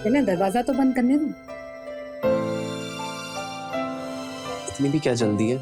पहले दरवाजा तो बंद करने दो। इतनी भी क्या जल्दी है?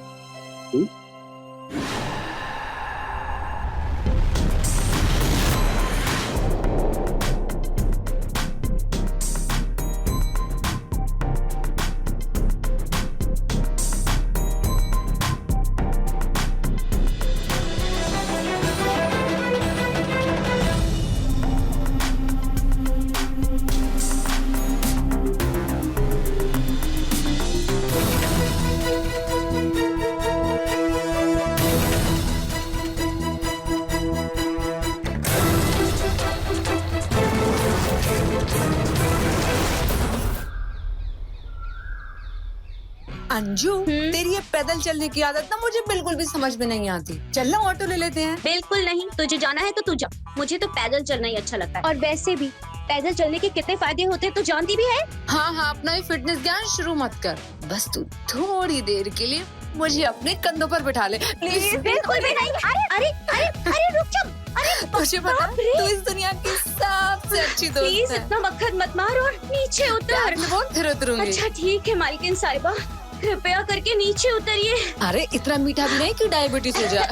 अंजू, तेरी ये पैदल चलने की आदत ना मुझे बिल्कुल भी समझ में नहीं आती। चल ना ऑटो ले लेते हैं। बिल्कुल नहीं, तुझे जाना है तो तू जा, मुझे तो पैदल चलना ही अच्छा लगता है। और वैसे भी पैदल चलने के कितने फायदे होते हैं तो जानती भी है। हाँ हाँ, अपना ही फिटनेस ज्ञान शुरू मत कर, बस तू थोड़ी देर के लिए मुझे अपने कंधों पर बिठा ले प्लीज। बिल्कुल भी नहीं। अरे अरे अरे अरे रुक जा। अरे मुझे पता तू इस दुनिया की सबसे अच्छी दोस्त प्लीज है। इतना वक्त मत मार और नीचे उतर। बोल फिर उतरूंगी। अच्छा ठीक है मालकिन साहिबा, कृपया करके नीचे उतरिए। अरे इतना मीठा भी नहीं कि डायबिटीज हो जाए।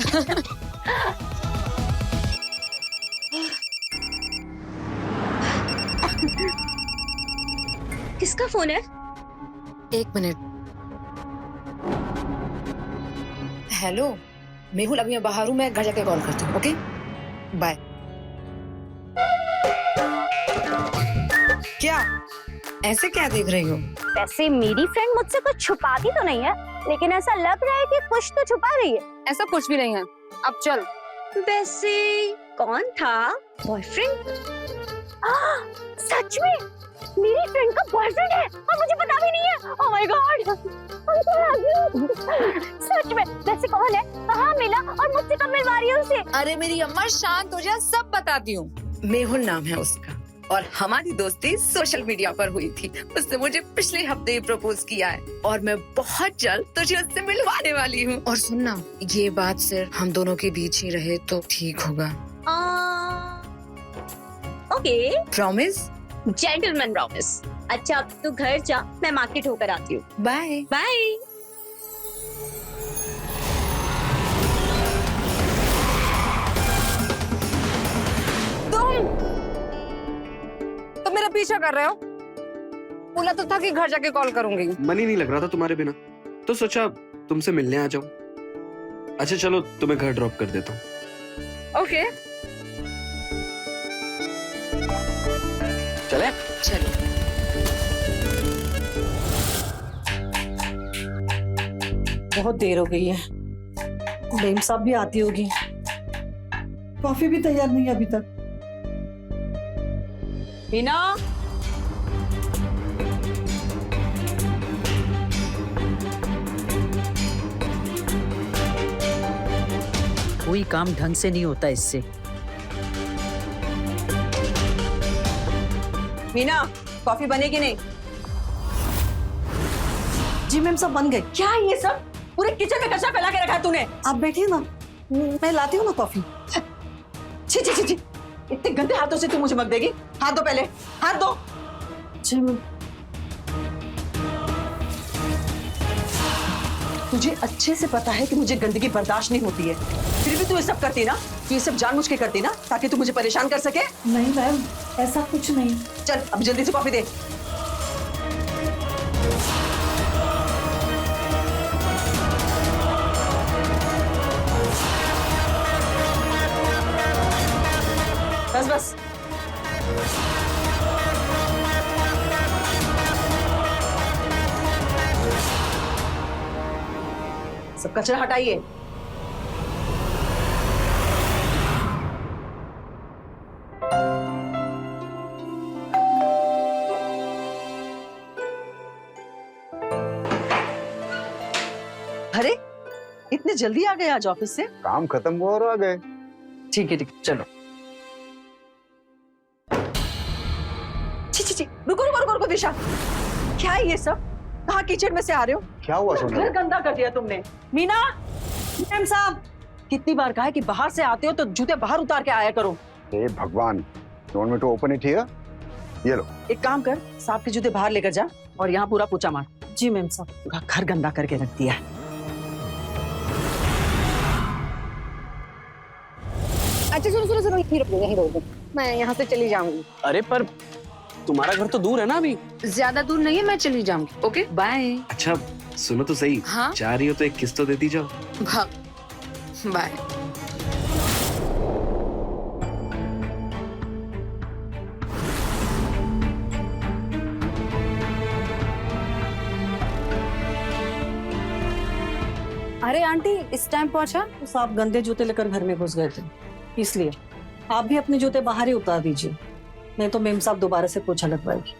किसका फोन है? एक मिनट। हेलो मेहुल, अभी मैं बाहर हूँ, मैं घर जाके कॉल करती हूँ। Okay bye. क्या ऐसे क्या देख रही हो? वैसे मेरी फ्रेंड मुझसे कुछ छुपाती तो नहीं है, लेकिन ऐसा लग रहा है कि कुछ तो छुपा रही है। ऐसा कुछ भी नहीं है, अब चल। वैसे कौन था? बॉयफ्रेंड? सच में मेरी फ्रेंड का बॉयफ्रेंड है और मुझे पता भी नहीं है। ओह माय गॉड, सच में। वैसे कौन है, कहाँ मिला और मुझसे कब मिलवा रही है उसे? अरे मेरी अम्मा शांत हो जा, सब बताती हूँ। मेहुल नाम है उसका और हमारी दोस्ती सोशल मीडिया पर हुई थी। उसने मुझे पिछले हफ्ते ही प्रपोज किया है और मैं बहुत जल्द तुझे उससे मिलवाने वाली हूँ। और सुनना, ये बात सिर्फ हम दोनों के बीच ही रहे तो ठीक होगा। Okay, promise? Gentleman promise. अच्छा अब तू घर जा, मैं मार्केट होकर आती हूँ। Bye bye. तुम मेरा पीछा कर रहे हो? बोला तो था कि घर जाके कॉल करूंगी। मन ही नहीं लग रहा था तुम्हारे बिना, तो सोचा तुमसे मिलने आ जाऊं। अच्छा चलो, तुम्हें घर ड्रॉप कर देता हूँ। ओके चले? चलो। बहुत देर हो गई है, बेम साहब भी आती होगी। कॉफी भी तैयार नहीं है अभी तक। मीना, कोई काम ढंग से नहीं होता इससे। मीना कॉफी बनेगी नहीं? जी मैम, सब बन गए। क्या है ये सब? पूरे किचन में कचरा फैला के रखा है तूने। आप बैठिए ना, मैं लाती हूँ ना कॉफी। छी छी छी छी, इतने गंदे हाथों से तू मुझे मग देगी? हाथ दो पहले, हाथ दो। जी मैम। तुझे अच्छे से पता है कि मुझे गंदगी बर्दाश्त नहीं होती है, फिर भी तू ये सब करती ना? तू ये सब जानबूझ के करती ना, ताकि तू मुझे परेशान कर सके? नहीं मैम, ऐसा कुछ नहीं। चल अब जल्दी से कॉफी दे। बस बस। सब कचरा हटाइए। अरे इतने जल्दी आ गए आज ऑफिस से? काम खत्म हुआ और आ गए। ठीक है चलो। छी छी छी, रुको रुको रुको रुको दिशा, क्या है ये सब? कहाँ किचन में से आ रहे हो? क्या हुआ सोना? घर गंदा कर दिया तुमने। मीना, मैम साहब, कितनी बार कहा है कि बाहर से आते हो तो जूते बाहर उतार के आया करो। हे भगवान, you want me to open it here? ये लो। एक काम कर, सांप के जूते बाहर लेकर जा और यहाँ पूरा पोछा मार। जी मैम साहब। पूरा घर गंदा करके रख दिया है। अच्छा सुनो, यहीं रोको, मैं यहाँ से चली जाऊंगी। अरे पर तुम्हारा घर तो दूर है ना अभी। ज्यादा दूर नहीं है, मैं चली जाऊंगी। Okay bye. अच्छा सुनो तो सही, हाँ? जा रही हो तो एक किस तो देती जाओ। भाग बाय। अरे आंटी इस टाइम पहुंचा? तो आप गंदे जूते लेकर घर में घुस गए थे, इसलिए आप भी अपने जूते बाहर ही उतार दीजिए, नहीं तो मेम साहब दोबारा से पोछा लगवाएगी।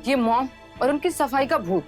ये मॉम और उनकी सफाई का भूत।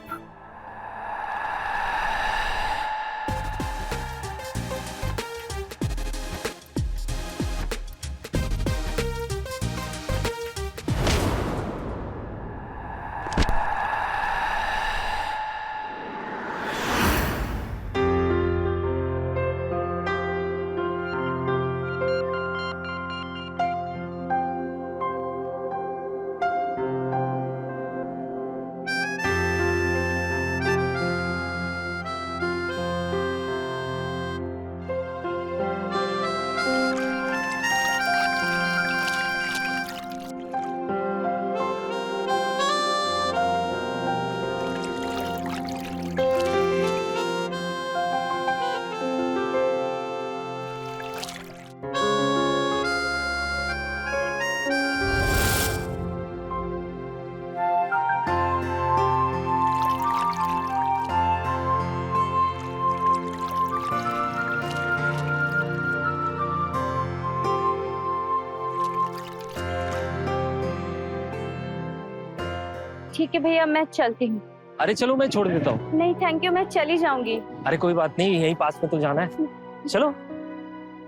ठीक है भैया, मैं चलती हूँ। अरे चलो मैं छोड़ देता हूँ। नहीं थैंक यू, मैं चली जाऊंगी। अरे कोई बात नहीं, यहीं पास में तो जाना है। चलो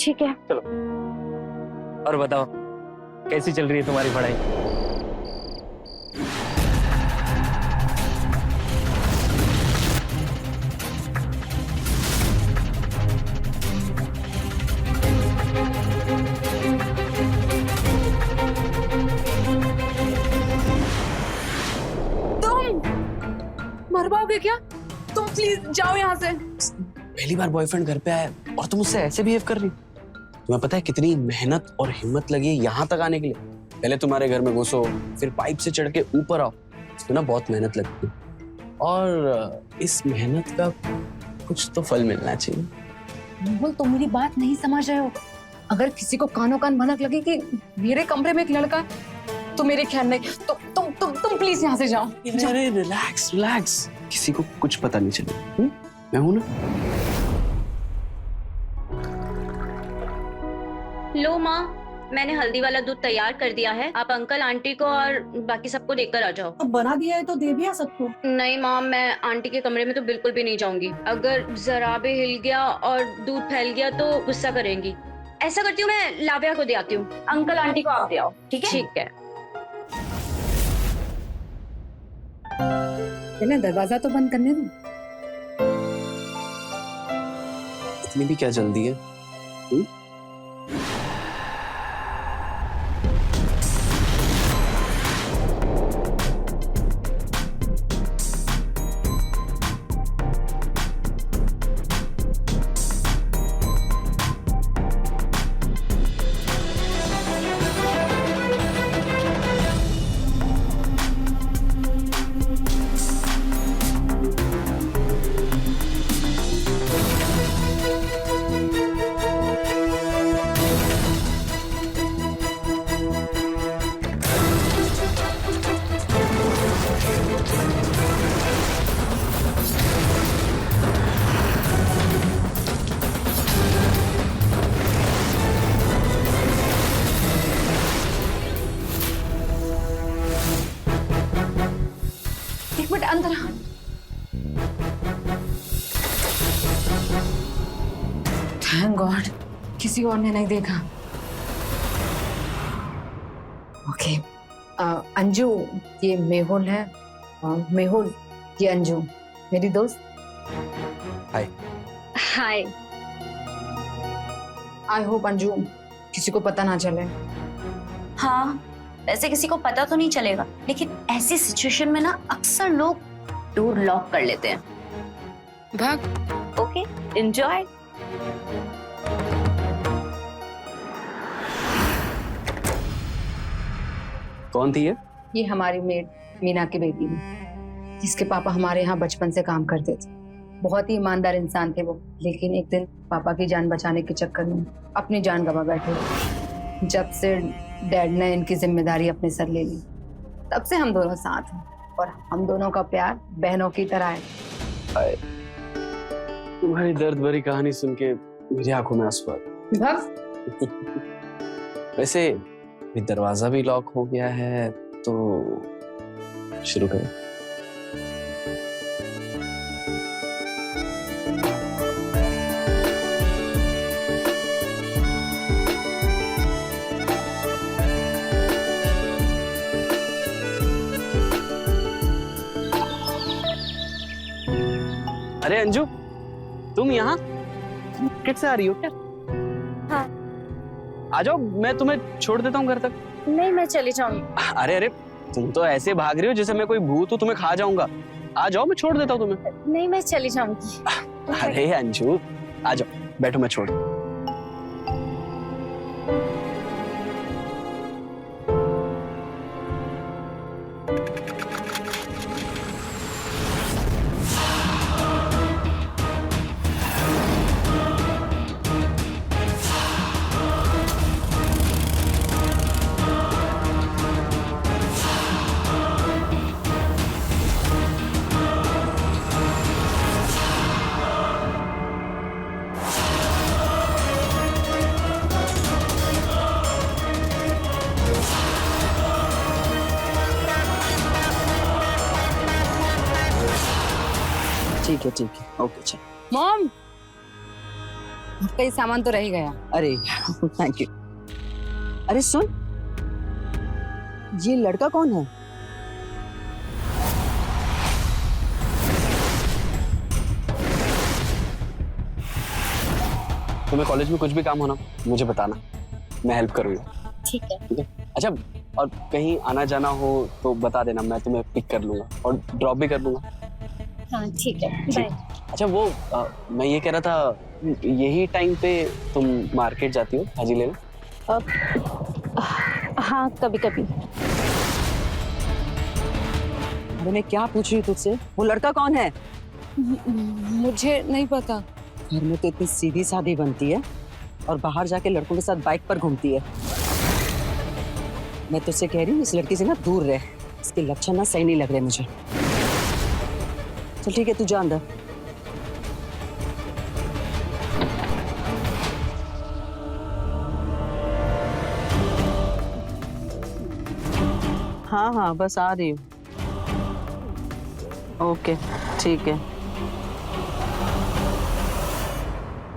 ठीक है। चलो। और बताओ कैसी चल रही है तुम्हारी पढ़ाई? मर पाओगे क्या? तुम प्लीज जाओ यहाँ से। पहली बार बॉयफ्रेंड घर पे आया है और तुम उससे ऐसे बिहेव कर रही हो। तुम्हें पता है कितनी मेहनत और हिम्मत लगी है यहाँ तक आने के लिए? पहले तुम्हारे घर में घुसो, फिर पाइप से चढ़ के ऊपर आओ, इसमें ना बहुत मेहनत लगती है और इस मेहनत का कुछ तो फल मिलना चाहिए। मेहुल तुम मेरी बात नहीं समझ रहे हो। अगर किसी को कानों कान भनक लगी कि मेरे कमरे में एक लड़का है तो मेरे ख्याल नहीं, तो तुम प्लीज यहाँ से जाओ। अरे रिलैक्स रिलैक्स, किसी को कुछ पता नहीं चलेगा। मैं हूं ना। लो माँ, मैंने हल्दी वाला दूध तैयार कर दिया है, आप अंकल आंटी को और बाकी सबको देकर आ जाओ। अब बना दिया है तो दे भी आ सबको। नहीं माँ, मैं आंटी के कमरे में तो बिल्कुल भी नहीं जाऊंगी। अगर जरा भी हिल गया और दूध फैल गया तो गुस्सा करेंगी। ऐसा करती हूँ, मैं लाव्या को दे आती हूँ, अंकल आंटी को आप दे आओ। ठीक है? ठीक है। पहले दरवाजा तो बंद करने दो। इतनी भी क्या जल्दी है? एक मिनट अंदर आ। थैंक गॉड किसी और ने नहीं देखा। ओके अंजू, ये मेहुल है। मेहुल, ये अंजू मेरी दोस्त। हाय। हाय। आई होप अंजू किसी को पता ना चले। हाँ, वैसे किसी को पता तो नहीं चलेगा, लेकिन ऐसी सिचुएशन में ना अक्सर लोग डोर लॉक कर लेते हैं। भाग। Okay, enjoy. कौन थी ये हमारी मेड मीना की बेटी है, जिसके पापा हमारे यहाँ बचपन से काम करते थे। बहुत ही ईमानदार इंसान थे वो, लेकिन एक दिन पापा की जान बचाने के चक्कर में अपनी जान गंवा बैठे। जब से डैड ने इनकी जिम्मेदारी अपने सर ले ली, तब से हम दोनों साथ हैं और हम दोनों का प्यार बहनों की तरह है। तुम्हारी दर्द भरी कहानी सुन के मेरी आंखों में आंसू आ गए। भाग। वैसे ये दरवाजा भी लॉक हो गया है, तो शुरू करें। अरे अंजू, तुम यहाँ कैसे आ रही हो क्या? हाँ। आ जाओ, मैं तुम्हें छोड़ देता हूँ घर तक। नहीं, मैं चली जाऊंगी। अरे अरे, तुम तो ऐसे भाग रही हो जैसे मैं कोई भूत हूँ, तुम्हें खा जाऊंगा। आ जाओ, मैं छोड़ देता हूँ तुम्हें। नहीं, मैं चली जाऊंगी। अरे अंजू, आ जाओ, बैठो, मैं छोड़। ठीक है, ओके, चल। मॉम, कई सामान तो रह ही गया। अरे थैंक यू। अरे सुन, ये लड़का कौन है? तुम्हें कॉलेज में कुछ भी काम होना मुझे बताना, मैं हेल्प करूंगा। ठीक है। अच्छा, और कहीं आना जाना हो तो बता देना, मैं तुम्हें पिक कर लूंगा और ड्रॉप भी कर लूंगा। हाँ ठीक है, बाय। अच्छा वो मैं ये कह रहा था, यही टाइम पे तुम मार्केट जाती हो भाजी लेने? हाँ, कभी कभी। अरे मैं क्या पूछ रही हूँ तुझसे, वो लड़का कौन है? मुझे नहीं पता। घर में तो इतनी सीधी सादी बनती है और बाहर जाके लड़कों के साथ बाइक पर घूमती है। मैं तुझसे कह रही हूँ इस लड़की से ना दूर रह, इसके लक्षण ना सही नहीं लग रहे मुझे। चल ठीक है, तू जा अंदर। हाँ हाँ, बस आ रही हूँ। ओके, ठीक है।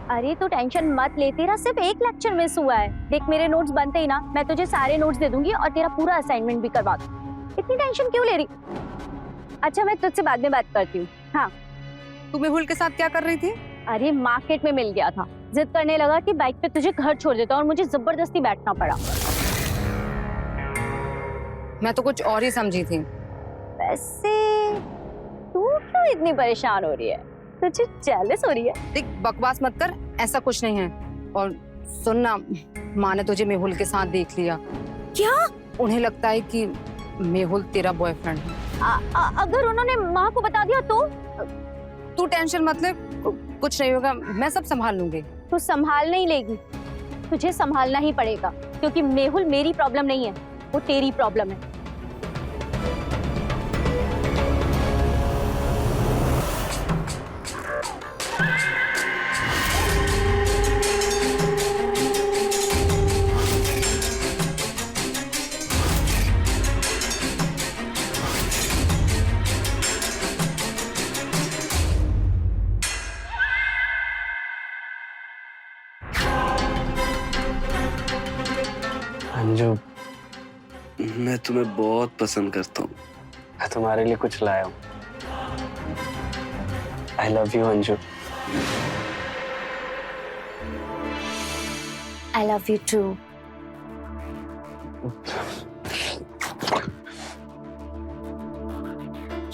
अरे तो टेंशन मत ले, तेरा सिर्फ एक लेक्चर मिस हुआ है। देख मेरे नोट्स बनते ही ना, मैं तुझे सारे नोट्स दे दूंगी और तेरा पूरा असाइनमेंट भी करवा दूंगी। इतनी टेंशन क्यों ले रही? अच्छा मैं तुझसे बाद में बात करती हूँ। हाँ। तू मेहुल के साथ क्या कर रही थी? अरे मार्केट में मिल गया था, जिद करने लगा कि बाइक पे तुझे घर छोड़ देता और मुझे जबरदस्ती बैठना पड़ा। मैं तो कुछ और ही समझी थी। वैसे तू क्यों इतनी परेशान हो रही है? तुझे जेलस हो रही है? देख बकवास मत कर, ऐसा कुछ नहीं है। और सुन ना, माँ ने तुझे मेहुल के साथ देख लिया। क्या? उन्हें लगता है कि मेहुल तेरा बॉयफ्रेंड है। अगर उन्होंने माँ को बता दिया तो? तू टेंशन मत ले, कुछ नहीं होगा, मैं सब संभाल लूंगी। तू संभाल नहीं लेगी, तुझे संभालना ही पड़ेगा, क्योंकि मेहुल मेरी प्रॉब्लम नहीं है, वो तेरी प्रॉब्लम है। अंजू, मैं तुम्हें बहुत पसंद करता हूँ। मैं तुम्हारे लिए कुछ लाया हूँ। I love you, Anju. I love you too.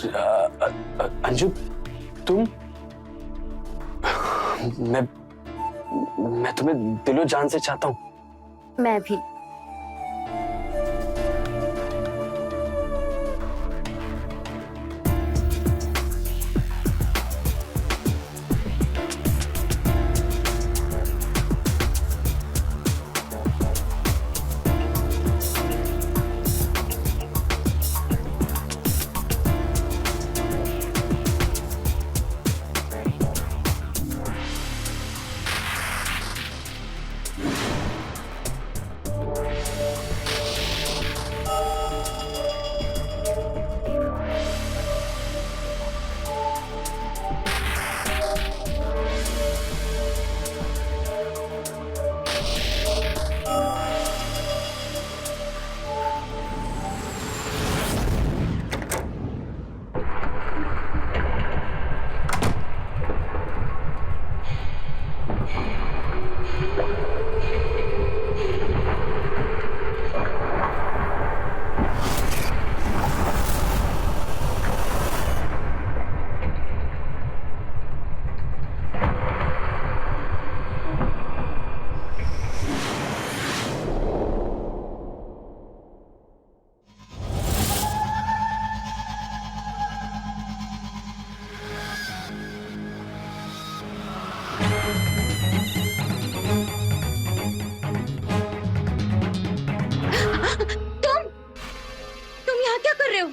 Anju तुम, मैं तुम्हें दिलो जान से चाहता हूँ। मैं भी। तुम यहाँ क्या कर रहे हो?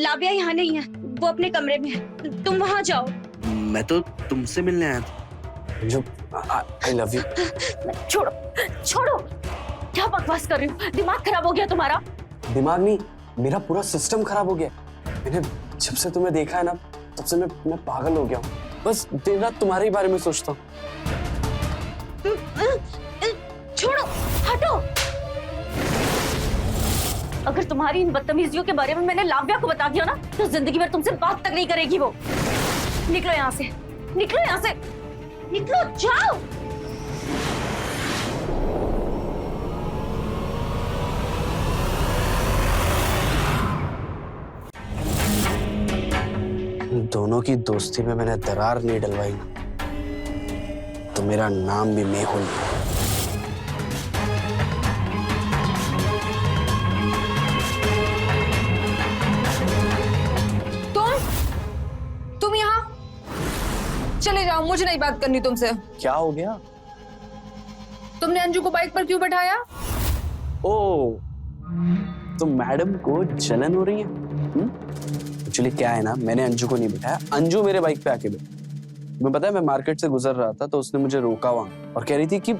लाबिया यहाँ नहीं है, वो अपने कमरे में है, तुम वहाँ जाओ। मैं तो तुमसे मिलने आया था अंजू, आई लव यू। छोड़ो छोड़ो, क्या बकवास कर रही हो? दिमाग खराब हो गया तुम्हारा? दिमाग नहीं, मेरा पूरा सिस्टम खराब हो गया। मैंने जब से तुम्हें देखा है ना, तब से मैं पागल हो गया हूँ। बस दिन रात तुम्हारे ही बारे में सोचता हूँ। छोड़ो, हटो। अगर तुम्हारी इन बदतमीजियों के बारे में मैंने लाव्या को बता दिया ना, तो जिंदगी भर तुमसे बात तक नहीं करेगी वो। निकलो यहाँ से, निकलो यहाँ से, निकलो, जाओ। दोनों की दोस्ती में मैंने दरार नहीं डलवाई तो मेरा नाम भी मेहुल है। तुम यहाँ चले जाओ, मुझे नहीं बात करनी तुमसे। क्या हो गया? तुमने अंजू को बाइक पर क्यों बैठाया? ओ, तो मैडम को जलन हो रही है? एक्चुअली क्या है ना, मैंने अंजू को नहीं बिठाया, अंजू मेरे बाइक पे आके बैठी। मैं पता है, मैं मार्केट से गुजर रहा था तो उसने मुझे रोका वहां और कह रही थी कि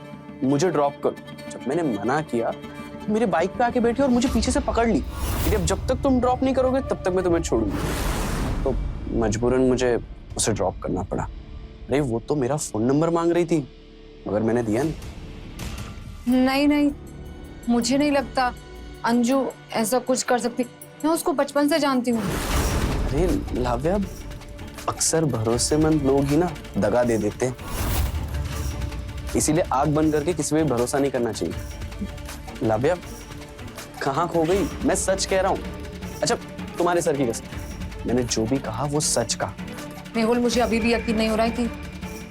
मुझे ड्रॉप करो। जब मैंने मना किया तो मेरे बाइक पे आके बैठी और मुझे पीछे से पकड़ ली कि अब जब तक तुम ड्रॉप नहीं करोगे तब तक मैं तुम्हें छोड़ूंगी। तो मजबूरन मुझे उसे ड्रॉप करना पड़ा। अरे वो तो मेरा फोन नंबर मांग रही थी, मगर मैंने दिया नहीं। नहीं नहीं, मुझे नहीं लगता अंजू ऐसा कुछ कर सकती। मैं उसको बचपन से जानती हूँ। अरे लाव्या, अक्सर भरोसेमंद लोग ही ना दगा दे देते हैं, इसीलिए आग बंद करके किसी पे भरोसा नहीं करना चाहिए। लाव्या कहाँ खो गई? मैं सच कह रहा हूँ। अच्छा तुम्हारे सर की कसम, मैंने जो भी कहा वो सच कहा। मेहुल, मुझे अभी भी यकीन नहीं हो रहा है कि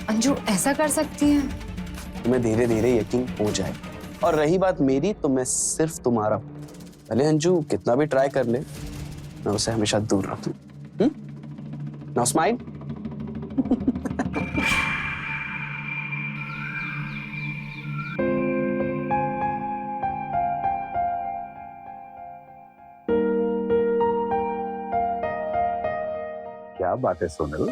अंजू ऐसा कर सकती है। तुम्हें धीरे धीरे यकीन हो जाए। और रही बात मेरी, तो मैं सिर्फ तुम्हारा हूं। भले अंजू कितना भी ट्राई कर ले, मैं उसे हमेशा दूर रखूं। Now smile. क्या बात है सोनल,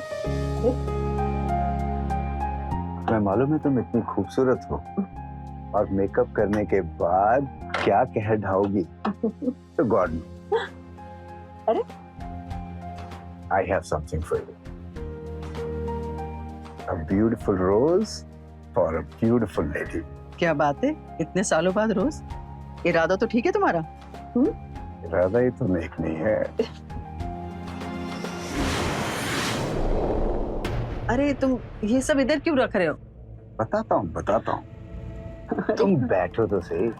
मैं मालूम है तुम इतनी खूबसूरत हो और मेकअप करने के बाद क्या कह ढाओगी तो गॉड नो। अरे I have something for you. A beautiful rose for a beautiful lady. क्या बात है, इतने सालों बाद रोज? इरादा तो ठीक है तुम्हारा? इरादा ही तो नेक नहीं है। अरे तुम ये सब इधर क्यों रख रहे हो? बताता हूँ। तुम बैठो तो सही।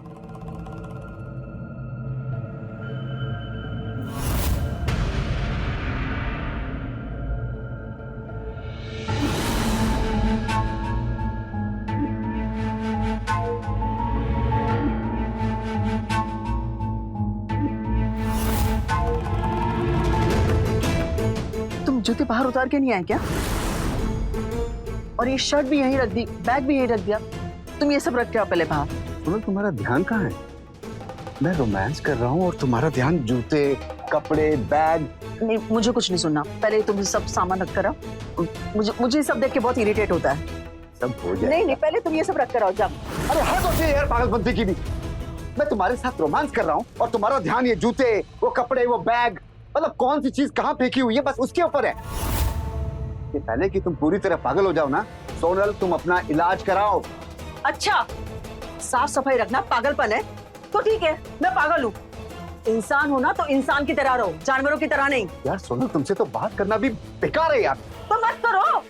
जूते बाहर उतार के नहीं आए क्या? और ये शर्ट भी यहीं रख दी, बैग भी यहीं रख दिया। तुम ये सब रख के आओ पहले बाहर। सोनल तुम्हारा ध्यान कहाँ है? मैं रोमांस कर रहा हूँ और तुम्हारा ध्यान जूते, कपड़े, बैग। नहीं, मुझे कुछ नहीं सुनना। पहले तुम सब सामान रख कर आओ। मुझे ये सब देख के बहुत इरिटेट होता है। सब हो जाए। नहीं, पहले तुम ये सब रख कर आओ। जब अरे हद होती है यार पागलपंती की भी। मैं तुम्हारे साथ रोमांस कर रहा हूँ और तुम्हारा ध्यान ये जूते, वो कपड़े, वो बैग, मतलब कौन सी चीज कहाँ फेंकी हुई है बस उसके ऊपर है। ये पहले कि तुम पूरी तरह पागल हो जाओ ना सोनल, तुम अपना इलाज कराओ। अच्छा, साफ सफाई रखना पागलपन है तो ठीक है, मैं पागल हूँ। इंसान हो ना तो इंसान की तरह रहो, जानवरों की तरह नहीं। यार सोनल तुमसे तो बात करना भी बेकार है यार। तो मत करो।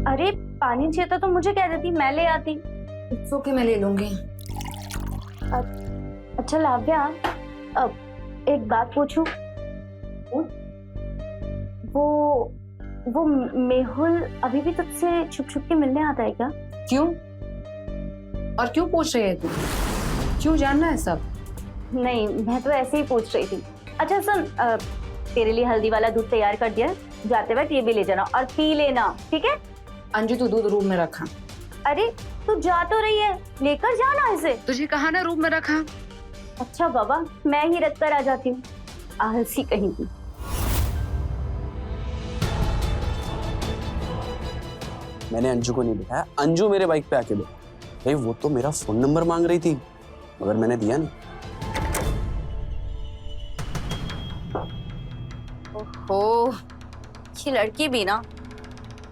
अरे पानी चाहिए था तो मुझे कह देती, मैं ले आती। सो के मैं ले लूंगी। अच्छा लाव्या, अब एक बात पूछूं? वो मेहुल अभी भी तुझसे छुप छुप के मिलने आता है क्या? क्यों? और क्यों पूछ रही है तू? क्यों जानना है सब? नहीं, मैं तो ऐसे ही पूछ रही थी। अच्छा सुन, तेरे लिए हल्दी वाला दूध तैयार कर दिया, जाते वक्त ये भी ले जाना और पी लेना, ठीक है? अंजू तू दूध रूम में रखा। अरे तू जा तो रही है, लेकर जाना इसे। तुझे कहा ना रूम में रखा। अच्छा बाबा, मैं ही रख कर आ जाती हूँ, आलसी कहीं की। मैंने अंजू को नहीं बिठाया, अंजू मेरे बाइक पे आके बैठी। भाई वो तो मेरा फोन नंबर मांग रही थी मगर मैंने दिया नहीं। ओह, ये लड़की भी ना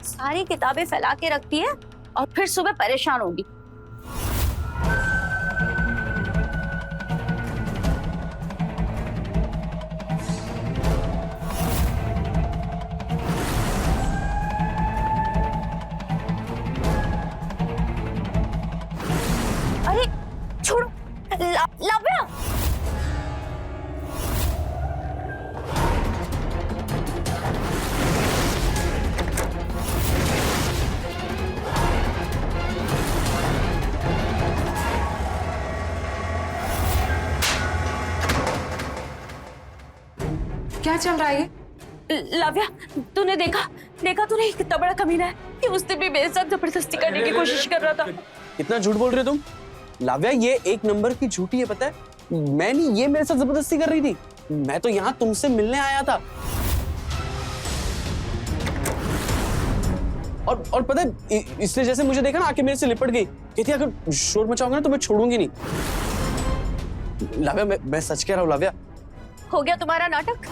सारी किताबें फैला के रखती है और फिर सुबह परेशान होगी। अरे छोड़ो, लाव्या। क्या चल रहा है ये? लाव्या, तूने देखा तूने कितना बड़ा कमीना है कि उसने भी मेरे साथ जबरदस्ती करने की कोशिश कर रहा था। कितना झूठ बोल रहे हो तुम? लाव्या ये एक नंबर की झूठी है, पता है? मैं नहीं, ये मेरे साथ जबरदस्ती कर रही थी। मैं तो यहाँ तुमसे मिलने आया था। और पता है इसने जैसे मुझे देखा ना, आके मेरे से लिपट गई। कहती अगर शोर मचाऊंगा ना तो मैं छोड़ूंगी नहीं। लाव्या मैं सच कह रहा हूँ लाव्या। हो गया तुम्हारा नाटक?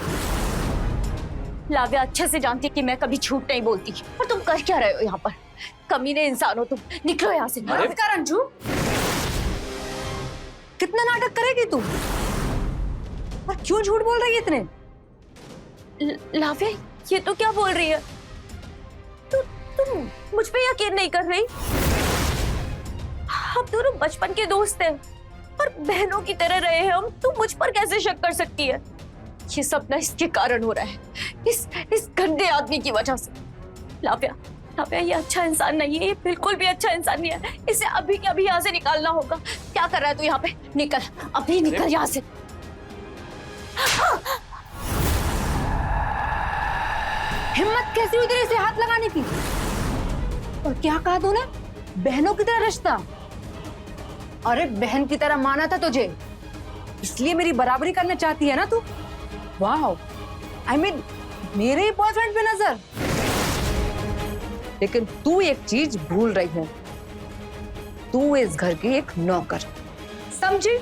लाव्या अच्छे से जानती है कि मैं कभी झूठ नहीं बोलती, और तुम कर क्या रहे हो यहाँ पर? कमीने इंसान हो तुम, निकलो यहाँ से। कर अंजू, कितना नाटक करेगी तू? और क्यों झूठ बोल रही है इतने? लाव्या ये तो क्या बोल रही है? तुम मुझ पे यकीन नहीं कर रही? हम दोनों बचपन के दोस्त हैं और बहनों की तरह रहे हैं हम। तुम मुझ पर कैसे शक कर सकती है? ये सब ना इसके कारण हो रहा है, इस गंदे आदमी की वजह से। लाव्या ये अच्छा इंसान नहीं है, ये बिल्कुल भी अच्छा इंसान नहीं है। इसे अभी के अभी यहाँ से निकालना होगा। क्या कर रहा है तू यहाँ पे? निकल, अभी निकल यहाँ से। हिम्मत कैसी हुई तेरे से हाथ लगाने की? और क्या कहा तूने? बहनों की तरह रिश्ता? अरे बहन की तरह माना था तुझे, इसलिए मेरी बराबरी करना चाहती है ना तू? वाह, आई मीन मेरे ही बॉयफ्रेंड पे नजर। लेकिन तू एक चीज भूल रही है, तू इस घर की एक नौकर, समझी?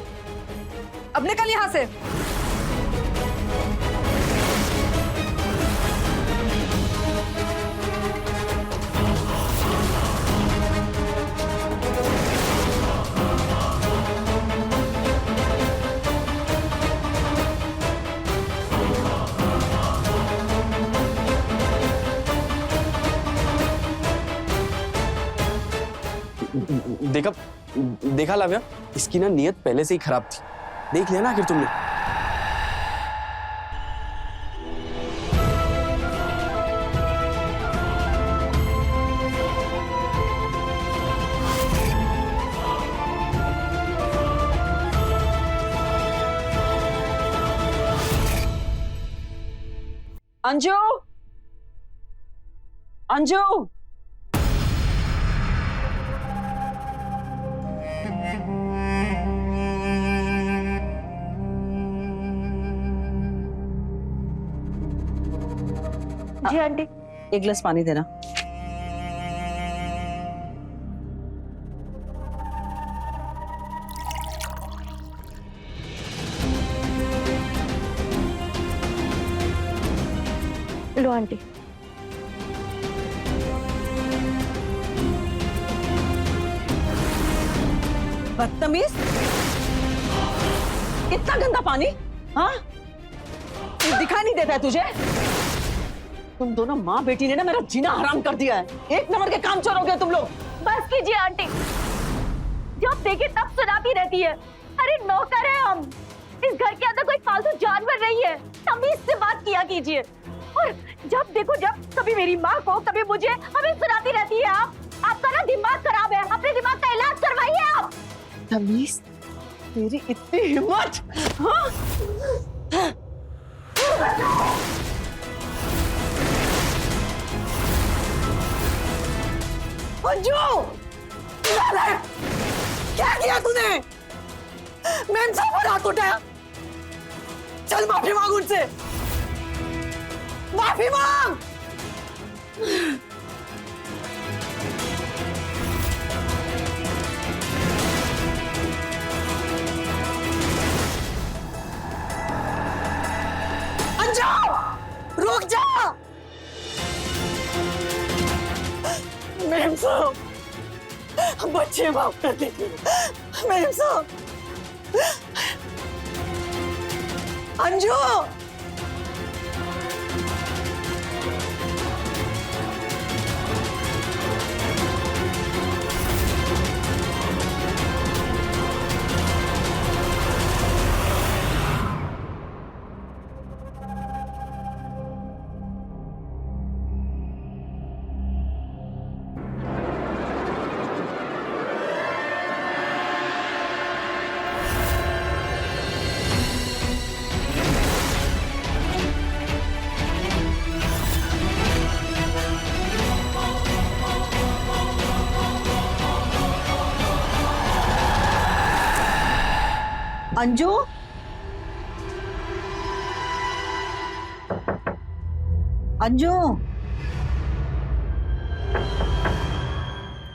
अब निकल यहां से। देखा लाव्या, इसकी ना नीयत पहले से ही खराब थी। देख लिया ना आखिर तुमने। अंजू, अंजू, जी आंटी। एक गिलास पानी देना। लो आंटी। बदतमीज, इतना गंदा पानी। हाँ, ये दिखाई नहीं देता है तुझे? तुम दोनों माँ बेटी ने ना मेरा जीना हराम कर दिया है। एक नंबर के काम चोर हो गए तुम लोग। बस कीजिए आंटी, जब देखे तब सुनाती रहती है। अरे नौकर है हम, इस घर के अंदर कोई फालतू जानवर नहीं है। तमीज से बात किया कीजिए। और जब देखो जब कभी मेरी माँ को कभी मुझे हमें सुनाती रहती है। आपका ना दिमाग खराब है, अपने दिमाग का इलाज करवाइए आप। तमीज, तेरी इतनी हिम्मत? हाँ? अंजू, क्या किया तूने? मैंने सब पर हाथ उठाया। चल माफी मांग उनसे, माफी मांग। अंजू, रुक जा। मैम साहब, बच्चे माफ कर दीजिए। मैम साहब, अंजू, अंजू, अंजू,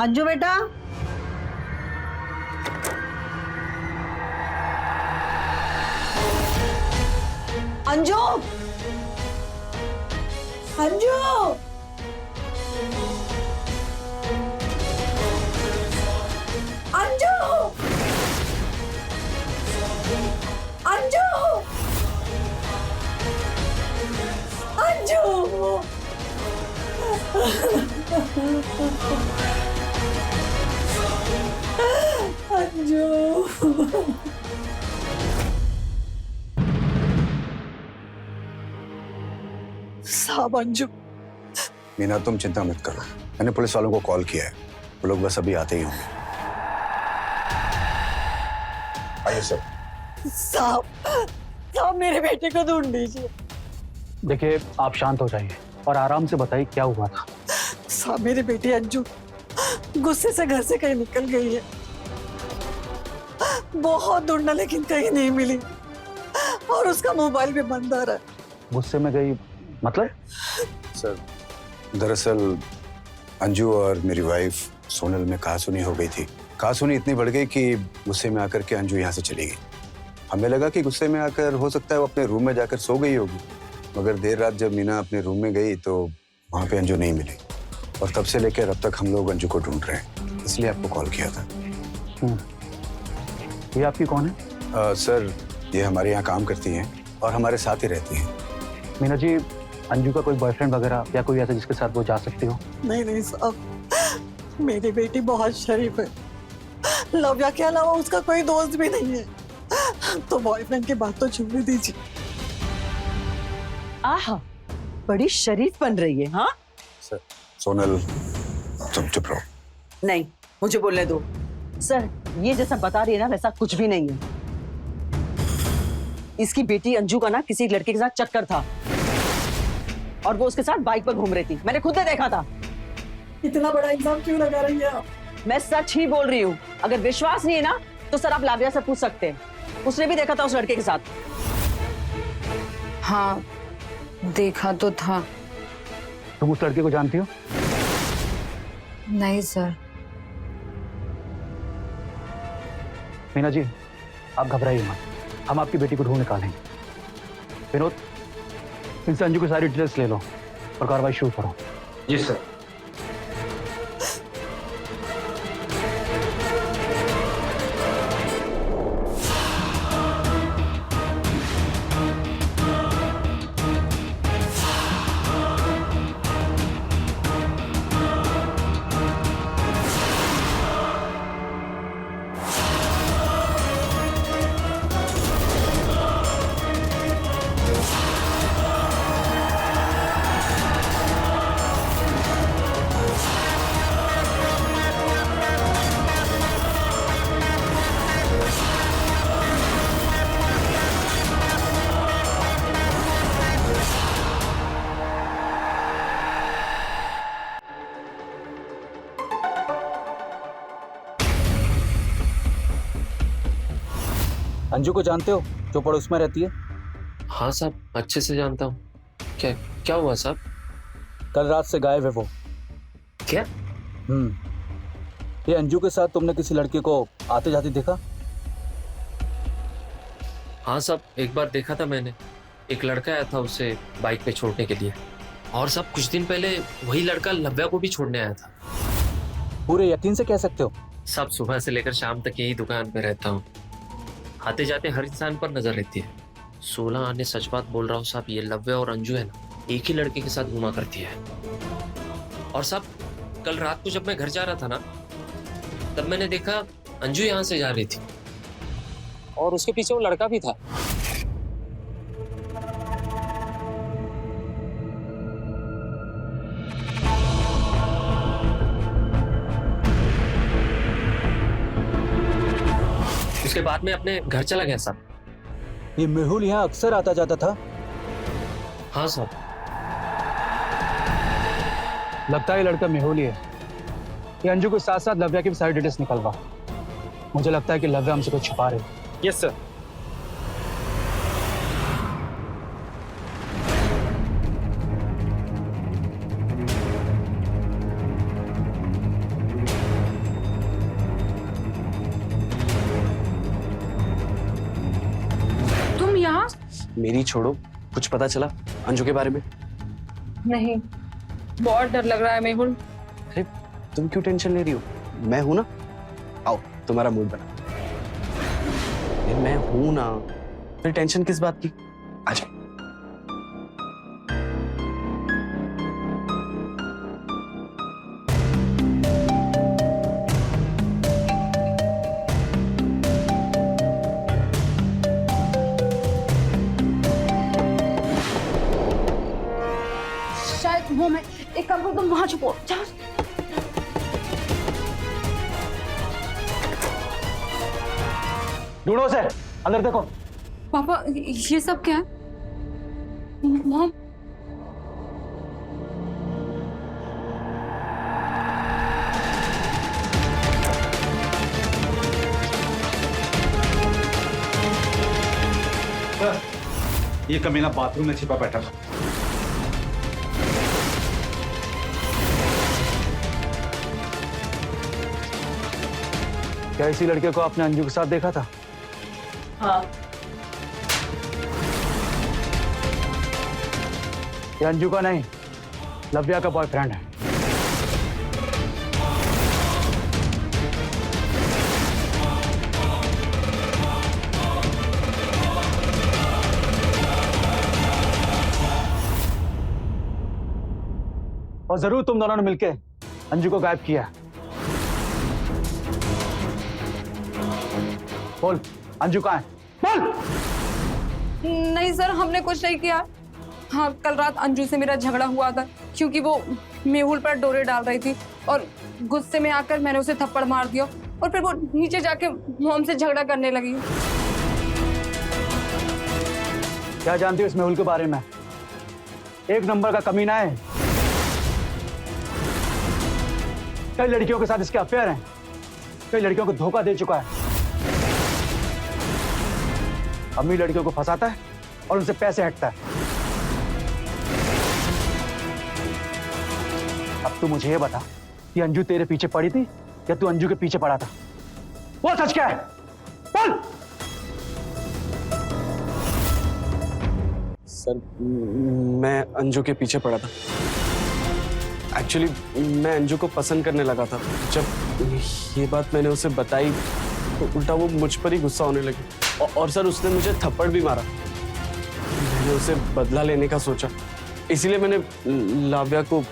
अंजू बेटा, अंजू, अंजू, अंजू, अंजू, अंजू, अंजू। साहब, अंजू। मीना, तुम चिंता मत करो, मैंने पुलिस वालों को कॉल किया है, वो लोग बस अभी आते ही होंगे। आइए सर। साहब, मेरे बेटे को ढूंढ दीजिए। देखिए, आप शांत हो जाइए और आराम से बताइए क्या हुआ था। साहब, मेरी बेटी अंजू गुस्से से घर से कहीं निकल गई है। बहुत ढूंढा लेकिन कहीं नहीं मिली और उसका मोबाइल भी बंद आ रहा है। गुस्से में गई मतलब? सर, दरअसल अंजू और मेरी वाइफ सोनल में कहासुनी हो गई थी। कहासुनी इतनी बढ़ गई कि गुस्से में आकर के अंजू यहाँ से चली गई। हमें लगा कि गुस्से में आकर हो सकता है वो अपने रूम में जाकर सो गई होगी, मगर देर रात जब मीना अपने रूम में गई तो वहाँ पे अंजू नहीं मिली और तब से लेकर अब तक हम लोग अंजू को ढूंढ रहे हैं, इसलिए आपको कॉल किया था। ये आपकी कौन है? सर, ये हमारे यहाँ काम करती हैं और हमारे साथ ही रहती हैं। मीना जी, अंजू का कोई बॉयफ्रेंड वगैरह या कोई ऐसा जिसके साथ वो जा सकती हो? नहीं साहब, मेरी बेटी बहुत शरीफ है, लव्या के अलावा उसका कोई दोस्त भी नहीं है, तो बॉयफ्रेंड की बात तो छोड़ दीजिए। आहा, बड़ी शरीफ बन रही है। हाँ सर, सोनल तुम चुप रहो। नहीं, मुझे बोलने दो। सर, ये जैसा बता रही है ना वैसा कुछ भी नहीं है। इसकी बेटी अंजू का ना किसी लड़के के साथ चक्कर था और वो उसके साथ बाइक पर घूम रही थी। मैंने खुद ने देखा था। इतना बड़ा इल्जाम क्यों लगा रही है आप? मैं सच ही बोल रही हूँ। अगर विश्वास नहीं है ना तो सर आप लाविया से पूछ सकते हैं। उसने भी देखा था उस लड़के के साथ। हाँ, देखा तो था। तुम उस लड़के को जानती हो? नहीं सर। मीना जी, आप घबराइए मत, हम आपकी बेटी को ढूंढ निकालेंगे। विनोद, इनसे अंजू की सारी डिटेल्स ले लो और कार्रवाई शुरू करो। जी सर। अंजू को जानते हो, जो पड़ोस में रहती है? हाँ साहब, अच्छे से जानता हूँ। क्या क्या हुआ साहब? कल रात से गायब है वो। क्या? ये अंजू के साथ तुमने किसी लड़के को आते जाते देखा? हाँ साहब, एक बार देखा था मैंने। एक लड़का आया था उसे बाइक पे छोड़ने के लिए, और साहब कुछ दिन पहले वही लड़का लव्या को भी छोड़ने आया था। पूरे यकीन से कह सकते हो? साहब, सुबह से लेकर शाम तक यही दुकान पे रहता हूँ। आते जाते हर इंसान पर नजर रहती है। 16 आने सच बात बोल रहा हूँ साहब, ये लव्या और अंजू है ना, एक ही लड़के के साथ घुमा करती है। और साहब, कल रात को जब मैं घर जा रहा था ना, तब मैंने देखा अंजू यहाँ से जा रही थी और उसके पीछे वो लड़का भी था। उसके बाद में अपने घर चला गया साहब। ये मेहुल यहाँ अक्सर आता जाता था? हाँ साहब। लगता है ये लड़का मेहुल ही है। ये अंजू के साथ साथ लव्या की भी सारी डिटेल्स निकलवा। मुझे लगता है कि लव्या हमसे कुछ छुपा रही है। Yes sir. तुम यहाँ? मेरी छोड़ो, कुछ पता चला अंजू के बारे में? नहीं, बहुत डर लग रहा है मेहुल। अरे तुम क्यों टेंशन ले रही हो? मैं हूं ना। आओ, तुम्हारा मूड बना। अरे मैं हूं ना, फिर टेंशन किस बात की? आ जाओ। शायद वो मैं एक काम करो, तुम वहां छुपो। जाओ। ढूंढो उसे, अंदर देखो। पापा, ये सब क्या है? मॉम, ये कमीना बाथरूम में छिपा बैठा था। क्या इसी लड़के को आपने अंजू के साथ देखा था? हाँ। ये अंजू का नहीं, लव्या का बॉयफ्रेंड है। और जरूर तुम दोनों ने मिलके अंजू को गायब किया। बोल, अंजू कहाँ है? बोल। नहीं सर, हमने कुछ नहीं किया। हाँ, कल रात अंजू से मेरा झगड़ा हुआ था क्योंकि वो मेहुल पर डोरे डाल रही थी और गुस्से में आकर मैंने उसे थप्पड़ मार दिया और फिर वो नीचे जाके वो हमसे झगड़ा करने लगी। क्या जानती हो इस मेहुल के बारे में? एक नंबर का कमीना है। कई लड़कियों के साथ इसके अफेयर हैं, कई लड़कियों को धोखा दे चुका है। अमीर लड़कियों को फंसाता है और उनसे पैसे हटता है। अब तू मुझे ये बता कि अंजू तेरे पीछे पड़ी थी या तू अंजू के पीछे पड़ा था? वो सच क्या है? बोल। सर, मैं अंजू के पीछे पड़ा था। एक्चुअली मैं अंजू को पसंद करने लगा था। जब ये बात मैंने उसे बताई तो उल्टा वो मुझ पर ही गुस्सा होने लगी और सर उसने मुझे थप्पड़ भी मारा। मैंने उसे बदला लेने का सोचा, इसीलिए मैंने लाव्या को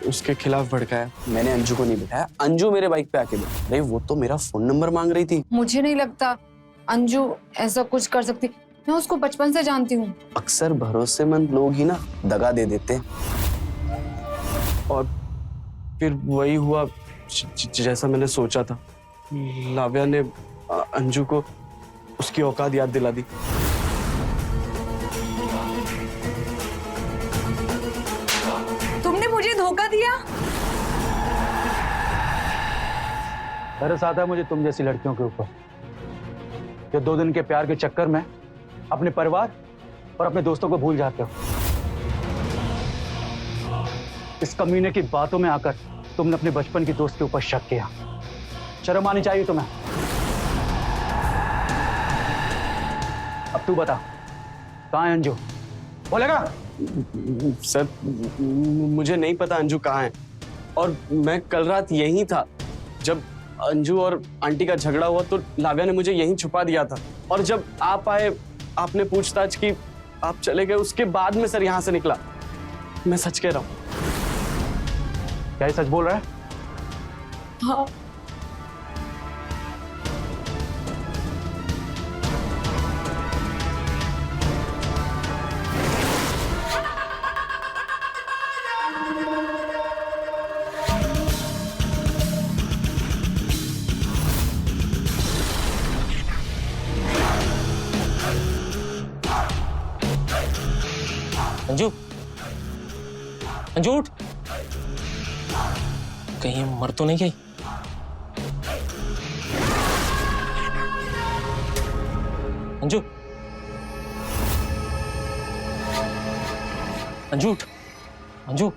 उसके खिलाफ भड़काया। मैंने अंजू को नहीं बिठाया, अंजू मेरे बाइक पे आके बैठी। नहीं, वो तो मेरा फोन नंबर मांग रही थी। मुझे नहीं लगता अंजू ऐसा कुछ कर सकती। मैं उसको बचपन से जानती हूँ। अक्सर भरोसेमंद लोग ही ना दगा दे देते हैं। और फिर वही हुआ जैसा मैंने सोचा था। लाव्या ने अंजू को उसकी औकात याद दिला दी। तुमने मुझे धोखा दिया। तरस आता है मुझे तुम जैसी लड़कियों के ऊपर, जो 2 दिन के प्यार के चक्कर में अपने परिवार और अपने दोस्तों को भूल जाते हो। इस कमीने की बातों में आकर तुमने अपने बचपन की दोस्त के ऊपर शक किया। शर्म आनी चाहिए तुम्हें। अब तू बता, कहाँ है अंजू? बोलेगा? सर, मुझे नहीं पता अंजू कहाँ है। और मैं कल रात यहीं था। जब अंजू और आंटी का झगड़ा हुआ तो लाव्या ने मुझे यहीं छुपा दिया था। और जब आप आए, आपने पूछताछ की, आप चले गए, उसके बाद में सर यहाँ से निकला। मैं सच कह रहा हूँ। क्या ये सच बोल रहा है? हाँ। अंजू, अंजू उठ, कहीं मर तो नहीं गई? अंजू, अंजू उठ, अंजू।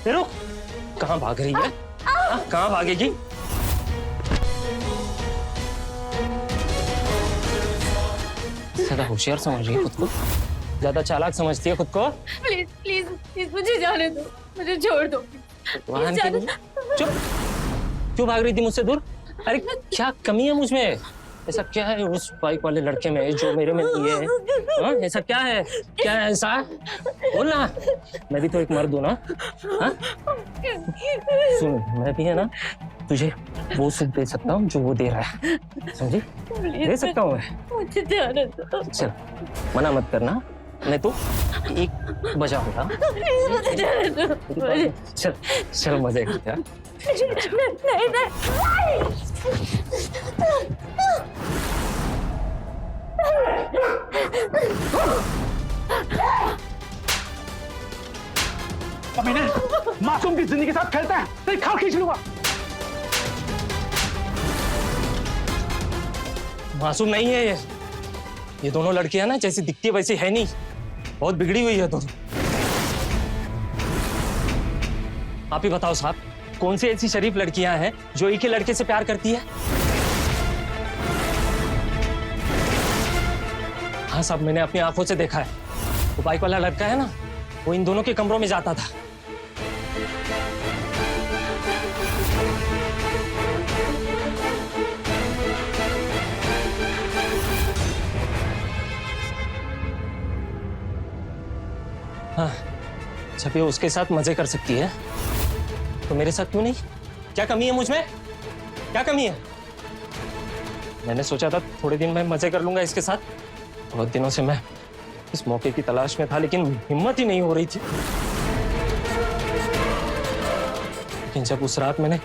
रुक, कहाँ भाग रही है? कहाँ भागेगी? ज्यादा होशियार समझ रही है खुद को, ज्यादा चालाक समझती है खुद को। प्लीज प्लीज प्लीज मुझे जाने दो, मुझे छोड़ दो। वाहन के लिए चुप, क्यों भाग रही थी मुझसे दूर? अरे क्या कमी है मुझमें? ऐसा क्या है उस बाइक वाले लड़के में जो मेरे में नहीं है? हाँ, ऐसा क्या है? क्या है ऐसा? बोल ना, मैं भी तो एक मर्द हूँ ना। हाँ? सुन, मैं भी है ना तुझे वो सुख दे सकता हूँ जो वो दे रहा है, समझी? दे सकता हूँ मैं। मुझे जाने दो। चल, मना मत करना, नहीं तो 1 बजा होगा। मुझे जाने दो। चल चल, मजे करते हैं। नहीं नहीं। कमीने, मासूम की जिंदगी के साथ खेलता है, तेरी खाल खींच लूंगा। मासूम नहीं है ये दोनों लड़कियां ना जैसी दिखती है वैसी है नहीं, बहुत बिगड़ी हुई है दोनों। आप ही बताओ साहब, कौन सी ऐसी शरीफ लड़कियां हैं जो एक ही लड़के से प्यार करती है? हाँ साहब, मैंने अपनी आंखों से देखा है। वो बाइक वाला लड़का है ना, वो इन दोनों के कमरों में जाता था। हाँ, जब ये उसके साथ मजे कर सकती है तो मेरे साथ क्यों नहीं? क्या कमी है मुझ में? क्या कमी है? मैंने सोचा था थोड़े दिन मैं मजे कर लूंगा इसके साथ। बहुत दिनों से मैं इस मौके की तलाश में था, लेकिन हिम्मत ही नहीं हो रही थी। लेकिन जब उस रात मैंने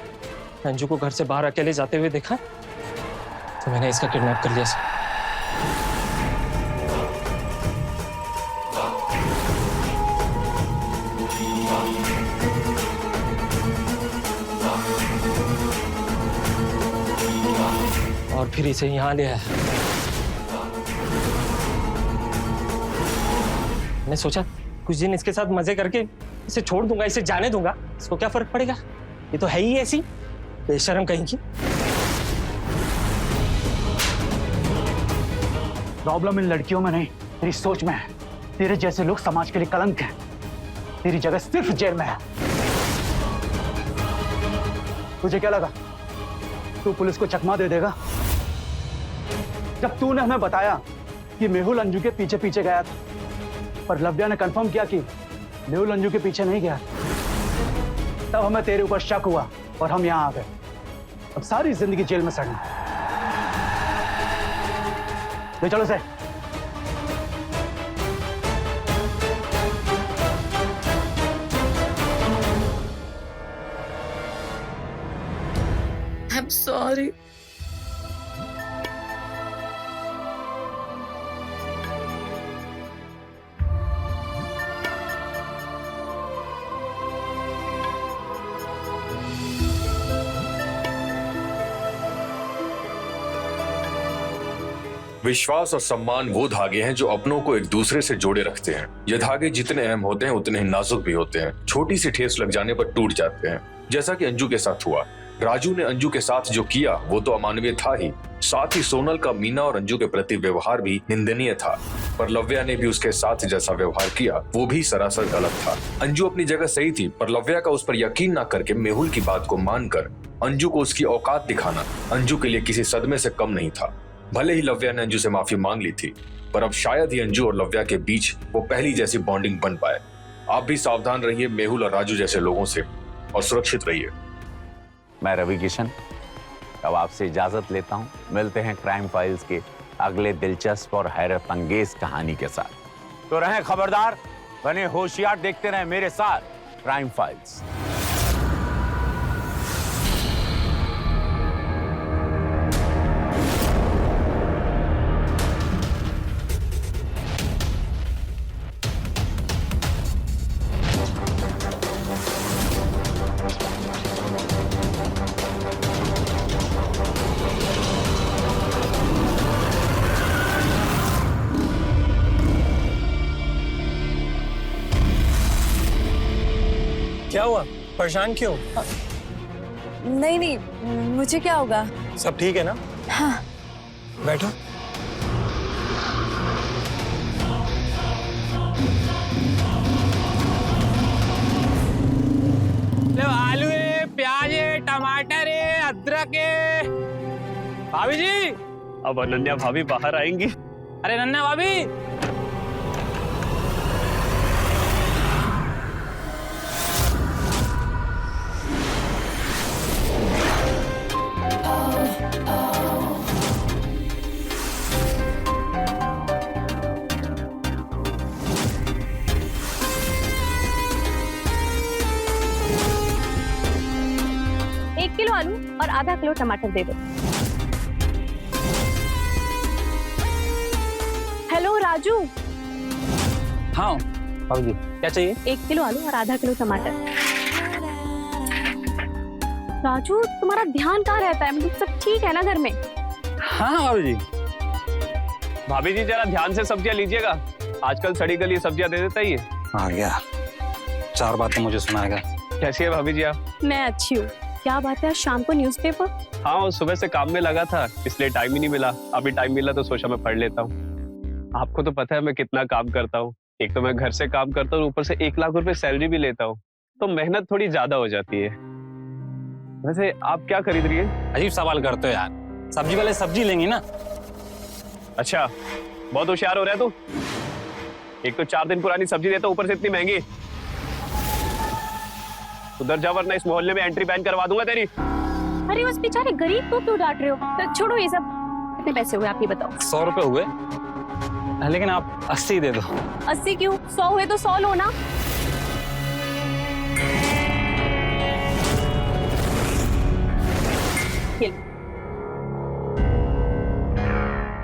अंजू को घर से बाहर अकेले जाते हुए देखा तो मैंने इसका किडनैप कर लिया सर। और फिर इसे यहाँ ले आया। मैंने सोचा कुछ दिन इसके साथ मजे करके इसे छोड़ दूंगा, इसे जाने दूंगा, इसको क्या फर्क पड़ेगा? ये तो है ही ऐसी बेशर्म कहीं की। प्रॉब्लम इन लड़कियों में नहीं, तेरी सोच में है। तेरे जैसे लोग समाज के लिए कलंक हैं। तेरी जगह सिर्फ जेल में है। तुझे क्या लगा तू पुलिस को चकमा दे देगा? जब तूने हमें बताया कि मेहुल अंजू के पीछे पीछे गया था, पर लव्या ने कंफर्म किया कि मेहुल अंजू के पीछे नहीं गया, तब हमें तेरे ऊपर शक हुआ और हम यहां आ गए। अब सारी जिंदगी जेल में सड़ना। ले चलो से। I'm sorry. विश्वास और सम्मान वो धागे हैं जो अपनों को एक दूसरे से जोड़े रखते हैं। ये धागे जितने अहम होते हैं उतने ही नाजुक भी होते हैं। छोटी सी ठेस लग जाने पर टूट जाते हैं, जैसा कि अंजू के साथ हुआ। राजू ने अंजू के साथ जो किया वो तो अमानवीय था ही, साथ ही सोनल का मीना और अंजू के प्रति व्यवहार भी निंदनीय था। पर लव्या ने भी उसके साथ जैसा व्यवहार किया वो भी सरासर गलत था। अंजू अपनी जगह सही थी, पर लव्या का उस पर यकीन न करके मेहुल की बात को मानकर अंजू को उसकी औकात दिखाना अंजू के लिए किसी सदमे से कम नहीं था। भले ही लव्या ने अंजू से माफी मांग ली थी, पर अब शायद ही अंजू और लव्या के बीच वो पहली जैसी बॉन्डिंग बन पाए। आप भी सावधान रहिए मेहुल और राजू जैसे लोगों से, और सुरक्षित रहिए। मैं रवि किशन अब आपसे इजाजत लेता हूं। मिलते हैं क्राइम फाइल्स के अगले दिलचस्प और हैरत अंगेज कहानी के साथ। तो रहें खबरदार, बने होशियार, देखते रहें मेरे साथ क्राइम फाइल्स। क्या हुआ? परेशान क्यों? नहीं नहीं, मुझे क्या होगा? सब ठीक है ना? हाँ। बैठो। आलू है, प्याज है, टमाटर है, अदरक है। भाभी जी, अब अनन्या भाभी बाहर आएंगी। अरे नन्ना भाभी, किलो आलू और आधा किलो टमाटर दे दो। हेलो राजू। हाँ भाभी जी, क्या चाहिए? 1 किलो आलू और आधा किलो टमाटर। राजू, तुम्हारा ध्यान कहाँ रहता है? मतलब सब ठीक है ना घर में? हाँ भाभी जी। भाभी जी जरा ध्यान से सब्जियां लीजिएगा, आजकल सड़ी गली सब्जियां दे देता ही है। आ गया, 4 बातें मुझे सुनाएगा। कैसी है भाभी जी आप? मैं अच्छी हूँ। क्या बात है, आज शाम को न्यूज़पेपर? हाँ, सुबह से काम में लगा था इसलिए टाइम ही नहीं मिला। अभी टाइम मिला तो सोचा मैं पढ़ लेता हूँ। आपको तो पता है मैं कितना काम करता हूँ। एक तो मैं घर से काम करता हूँ, ऊपर से 1 लाख रुपए सैलरी भी लेता हूँ, तो मेहनत थोड़ी ज्यादा हो जाती है। वैसे आप क्या खरीद रही है? अजीब सवाल करते हो यार, सब्जी वाले सब्जी लेंगे ना। अच्छा, बहुत होशियार हो रहा है तू। एक तो 4 दिन पुरानी सब्जी देता, ऊपर से इतनी महंगी। उधर जा वरना इस मोहल्ले में एंट्री बैन करवा दूंगा तेरी। अरे उस बेचारे गरीब को क्यों डांट रहे हो? तो छोड़ो ये सब। कितने पैसे हुए आप ये बताओ? 100 रुपए हुए, लेकिन आप 80 दे दो। 80 क्यों? 100 हुए तो 100 लो ना।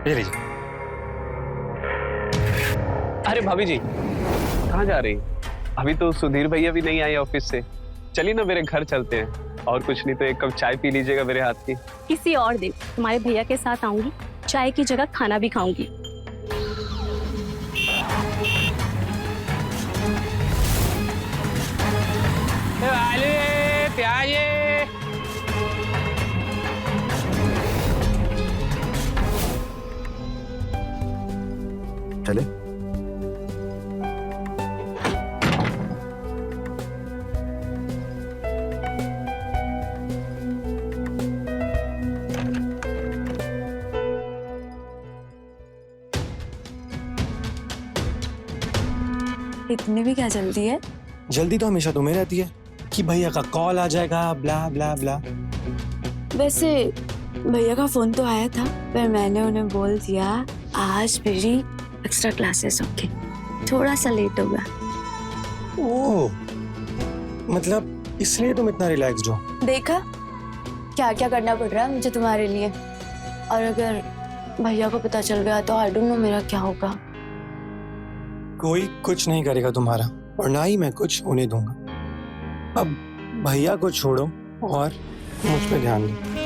ये लीजिए। अरे भाभी जी कहाँ जा रही? अभी तो सुधीर भैया भी नहीं आए ऑफिस से। चलिए ना मेरे घर चलते हैं, और कुछ नहीं तो एक कप चाय पी लीजिएगा मेरे हाथ की। किसी और दिन तुम्हारे भैया के साथ आऊंगी, चाय की जगह खाना भी खाऊंगी। चले इतनी भी क्या जल्दी है? जल्दी तो हमेशा तुम्हें रहती है कि भैया का कॉल आ जाएगा, ब्ला ब्ला ब्ला। वैसे भैया का फोन तो आया था, पर मैंने उन्हें बोल दिया आज मेरी एक्स्ट्रा क्लासेस होंगी, थोड़ा सा लेट होगा। ओह, मतलब इसलिए तुम इतना रिलैक्स्ड हो? देखा क्या क्या करना पड़ रहा है मुझे तुम्हारे लिए, और अगर भैया को पता चल गया तो आई डोंट नो मेरा क्या होगा। कोई कुछ नहीं करेगा तुम्हारा, और ना ही मैं कुछ होने दूंगा। अब भैया को छोड़ो और मुझ पे ध्यान दो।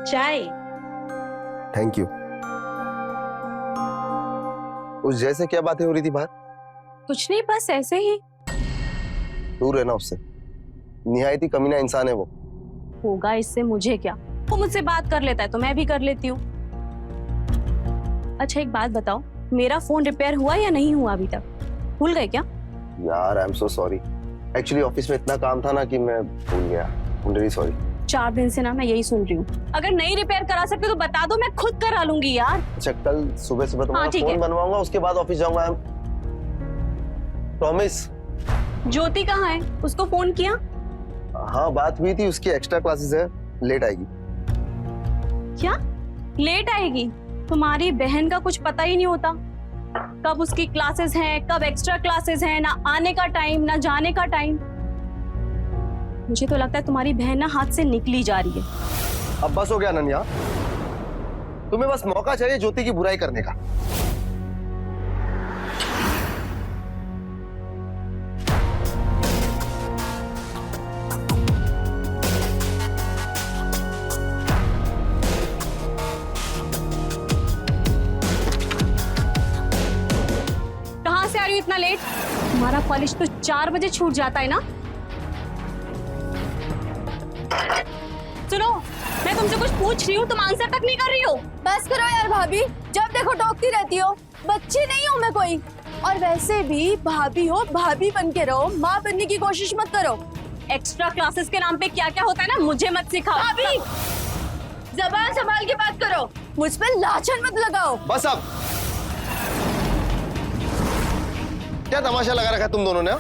चाय। Thank you. उस जैसे क्या बातें हो रही थी बाहर? कुछ नहीं, बस ऐसे ही। दूर रहना उससे, निहायती कमीना इंसान है वो। होगा इससे मुझे क्या, वो मुझसे बात कर लेता है तो मैं भी कर लेती हूँ। अच्छा एक बात बताओ, मेरा फोन रिपेयर हुआ या नहीं हुआ अभी तक? भूल गए क्या? यार I am so sorry, actually office में इतना काम था ना कि मैं भूल गया। I am really sorry. 4 दिन से ना मैं यही सुन रही हूँ। अगर नहीं रिपेयर करा सकते तो बता दो, मैं खुद करा लूंगी यार। अच्छा कल सुबह सुबह तुम्हारा फोन बनवाऊंगा, उसके बाद ऑफिस जाऊंगा। प्रॉमिस। ज्योति कहाँ है? उसको फोन किया? हाँ बात हुई थी, उसकी एक्स्ट्रा क्लासेस है, लेट आएगी। क्या लेट आएगी? तुम्हारी बहन का कुछ पता ही नहीं होता, कब उसकी क्लासेस हैं, कब एक्स्ट्रा क्लासेस हैं, ना आने का टाइम ना जाने का टाइम। मुझे तो लगता है तुम्हारी बहन ना हाथ से निकली जा रही है। अब बस हो गया अनन्या, तुम्हें बस मौका चाहिए ज्योति की बुराई करने का। तुम्हारा कॉलेज तो 4 बजे छूट जाता है ना? सुनो, मैं तुमसे कुछ पूछ रही हूँ, तुम आंसर तक नहीं कर रही हो। बस करो यार भाभी, जब देखो टोकती रहती हो। बच्ची नहीं हूँ मैं कोई, और वैसे भी भाभी हो, भाभी बन के रहो, माँ बनने की कोशिश मत करो। एक्स्ट्रा क्लासेस के नाम पे क्या क्या होता है ना, मुझे मत सिखाओ। भाभी जबान संभाल के बात करो, मुझ पे लाछन मत लगाओ। बस अब क्या तमाशा लगा रखा है तुम दोनों ने?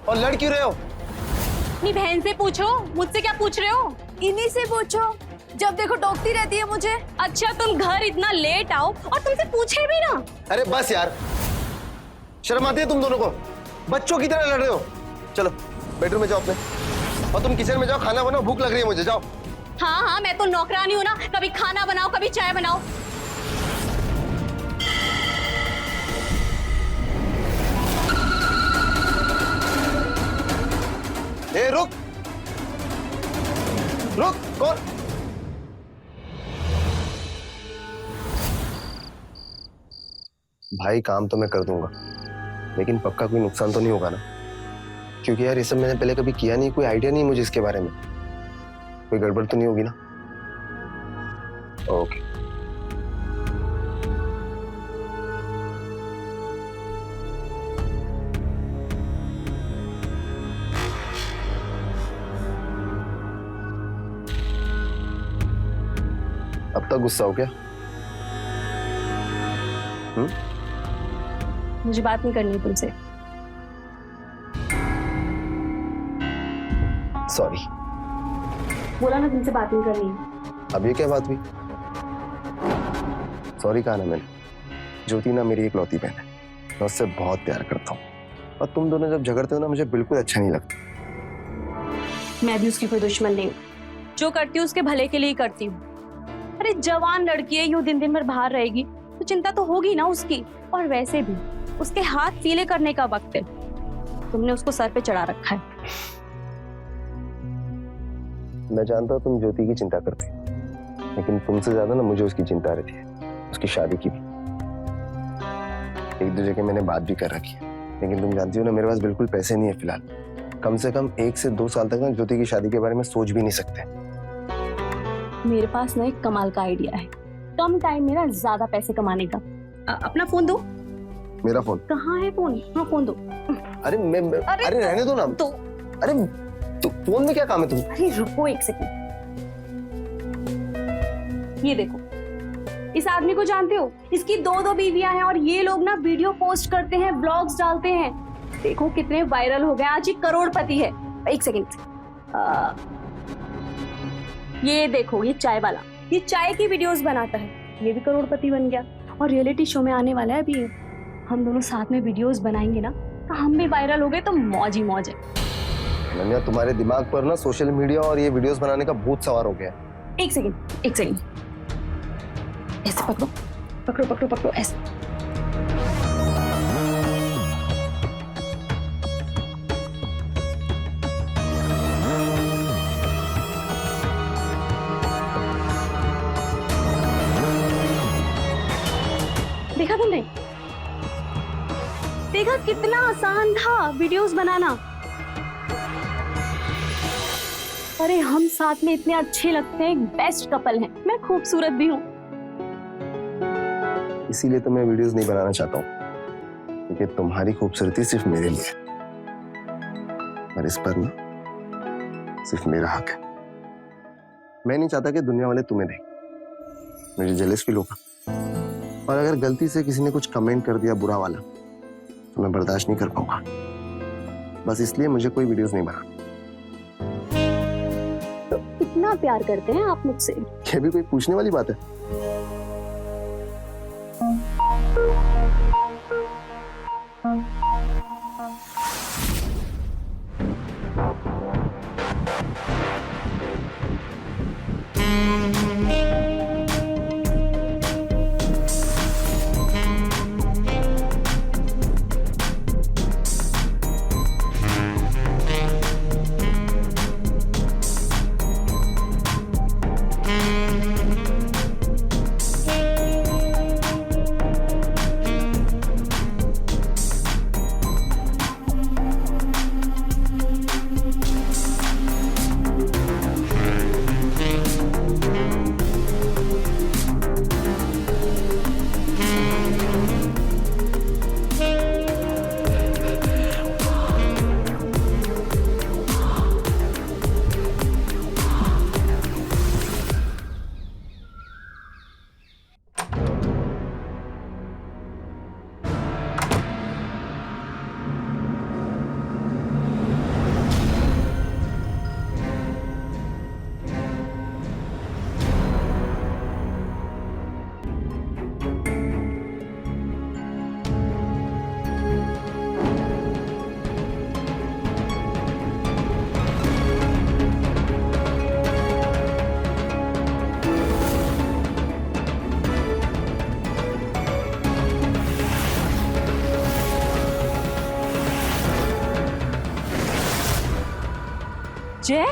और लड़ क्यों रहे हो? अपनी बहन से पूछो, मुझसे क्या पूछ रहे हो? इन्हीं से पूछो, जब देखो टोकती रहती है मुझे। अच्छा तुम घर इतना लेट आओ और तुमसे पूछे भी ना। अरे बस यार, शर्म आती है तुम दोनों को? बच्चों की तरह लड़ रहे हो। चलो बेडरूम में जाओ अपने, और तुम किचन में जाओ, खाना बनाओ, भूख लग रही है मुझे, जाओ। हाँ हाँ, मैं तो नौकरानी हूँ ना, कभी खाना बनाओ कभी चाय बनाओ। ए रुक रुक, कौन? भाई काम तो मैं कर दूंगा, लेकिन पक्का कोई नुकसान तो नहीं होगा ना? क्योंकि यार ये सब मैंने पहले कभी किया नहीं, कोई आइडिया नहीं मुझे इसके बारे में। कोई गड़बड़ तो नहीं होगी ना? ओके। अब तक गुस्सा हो क्या? मुझे बात नहीं करनी तुमसे। सॉरी। बोला ना तुमसे बात नहीं करनी। अब ये क्या बात हुई? सॉरी कहा ना मैंने। ज्योति ना मेरी एक लौती बहन है, मैं उससे बहुत प्यार करता हूँ, और तुम दोनों जब झगड़ते हो ना मुझे बिल्कुल अच्छा नहीं लगता। मैं भी उसकी कोई दुश्मन नहीं हूँ, जो करती हूँ उसके भले के लिए ही करती हूँ। अरे जवान लड़की है, यूं दिन दिन भर बाहर रहेगी तो चिंता तो होगी ना उसकी। और वैसे भी उसके हाथ पीले करने का वक्त है, तुमने उसको सर पे चढ़ा रखा है। मैं जानता हूँ तुम ज्योति की चिंता करते हो, लेकिन तुमसे ज्यादा ना मुझे उसकी चिंता रहती है, उसकी शादी की भी। एक दो जगह मैंने बात भी कर रखी है, लेकिन तुम जानती हो ना मेरे पास बिल्कुल पैसे नहीं है फिलहाल। कम से कम 1 से 2 साल तक ना ज्योति की शादी के बारे में सोच भी नहीं सकते। मेरे पास ना एक कमाल का आइडिया है, कम टाइम में ना ज्यादा पैसे कमाने का। अपना फोन दो। मेरा फोन कहाँ है? फोन, हाँ फोन दो। अरे अरे रहने दो ना। तो अरे तो फोन में क्या काम है तुम? अरे रुको एक सेकंड, ये देखो, इस आदमी को जानते हो? इसकी 2 बीवियां हैं और ये लोग ना वीडियो पोस्ट करते हैं, ब्लॉग्स डालते हैं। देखो कितने वायरल हो गए, आज ये करोड़पति है। एक सेकंड, ये देखो, ये चाय वाला, ये चाय की वीडियोस बनाता है, ये भी करोड़पति बन गया। और रियलिटी शो में आने वाला है अभी, हम दोनों साथ में वीडियोस बनाएंगे ना तो हम भी वायरल हो गए तो मौज ही मौज है। नन्या, तुम्हारे दिमाग पर ना सोशल मीडिया और ये वीडियोस बनाने का भूत सवार हो गया है। एक सेकंड, ऐसे पकड़ो पकड़ो पकड़ो पकड़ो, ऐसे। देखा तुमने? देखा कितना आसान था वीडियोस बनाना। अरे हम साथ में इतने अच्छे लगते हैं, बेस्ट कपल हैं। मैं खूबसूरत भी हूँ, इसीलिए तो मैं वीडियोस नहीं बनाना चाहता हूँ, क्योंकि तुम्हारी खूबसूरती सिर्फ मेरे लिए है, और इस पर ना सिर्फ मेरा हक है। मैं नहीं चाहता कि दुनिया वाले तुम्हें देखें, मुझे जेलस फील होगा। और अगर गलती से किसी ने कुछ कमेंट कर दिया बुरा वाला तो मैं बर्दाश्त नहीं कर पाऊंगा। बस इसलिए मुझे कोई वीडियोस नहीं बनाना। तो कितना प्यार करते हैं आप मुझसे? ये भी कोई पूछने वाली बात है? जय,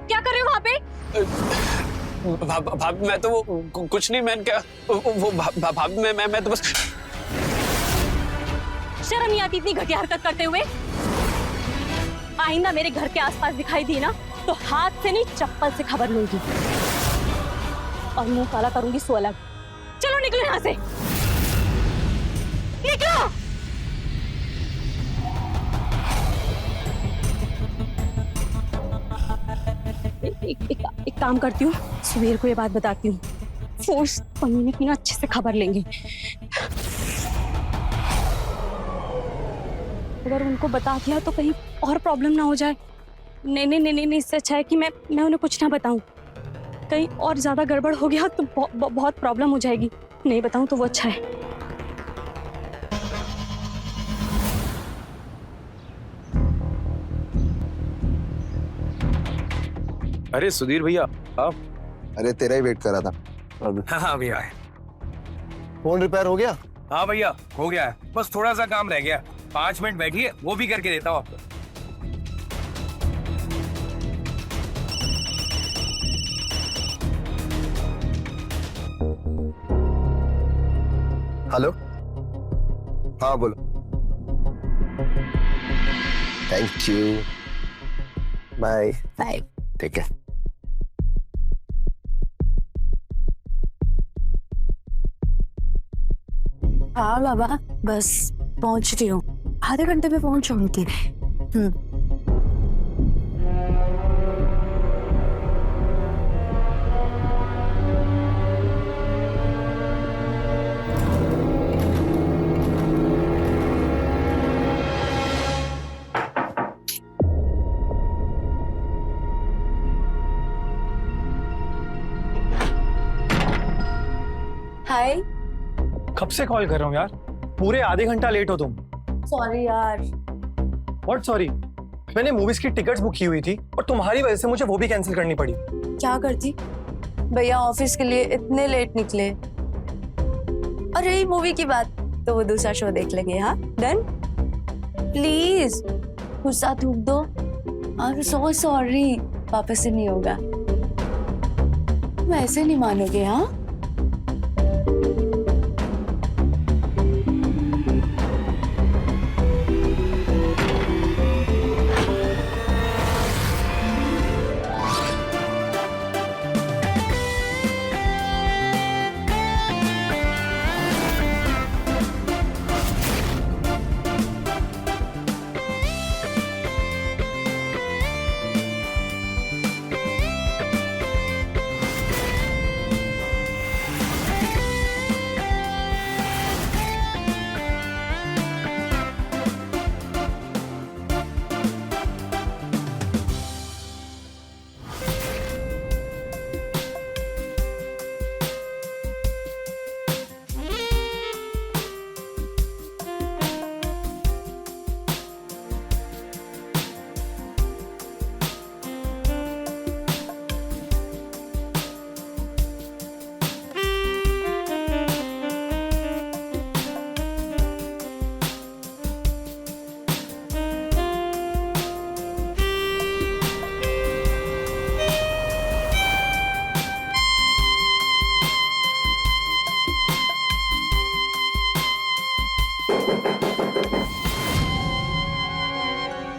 क्या कर रहे हो वहां पे? भाभी मैं तो वो कुछ नहीं, मैं क्या वो भाभी मैं तो बस। शर्म नहीं आती इतनी घटिया हरकत करते हुए? आइंदा मेरे घर के आसपास दिखाई दी ना तो हाथ से नहीं चप्पल से खबर लूंगी और मुंह काला करूंगी सो अलग। चलो निकलो यहाँ से, निकलो। एक काम करती हूँ, सुबीर को ये बात बताती हूँ, फोर्स पनीने की ना अच्छे से खबर लेंगे। अगर उनको बता दिया तो कहीं और प्रॉब्लम ना हो जाए। नहीं, इससे अच्छा है कि मैं उन्हें कुछ ना बताऊं। कहीं और ज्यादा गड़बड़ हो गया तो बहुत प्रॉब्लम हो जाएगी। नहीं बताऊं तो वो अच्छा है। अरे सुधीर भैया आप। अरे तेरा ही वेट कर रहा था। हाँ भैया। फोन रिपेयर हो गया? हाँ भैया हो गया है, बस थोड़ा सा काम रह गया। 5 मिनट बैठिए, वो भी करके देता हूँ आपको। हेलो, हाँ बोलो। थैंक यू, बाय बाय, ठीक है। हाँ बाबा, बस पहुंच रही हूँ, आधे घंटे में पहुंच जाऊंगी। हाय। कब से कॉल कर रहा हूँ यार, पूरे आधे घंटा लेट हो तुम। सॉरी यार। What sorry? मैंने मूवीज की टिकट्स बुक की हुई थी और तुम्हारी वजह से मुझे वो भी कैंसिल करनी पड़ी। क्या करती भैया, ऑफिस के लिए इतने लेट निकले। और रही मूवी की बात तो वो दूसरा शो देख लेंगे। हाँ डन, प्लीज गुस्सा थूक दो। आई एम सो सॉरी, वापस से नहीं होगा। वैसे नहीं मानोगे? हाँ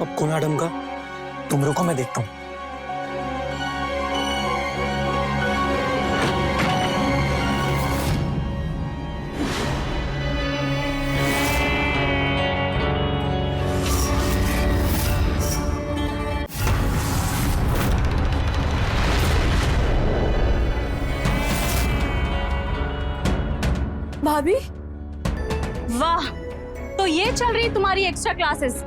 अब कौन मैडम का, तुम रुको मैं देखता हूँ। भाभी, वाह, तो ये चल रही तुम्हारी एक्स्ट्रा क्लासेस।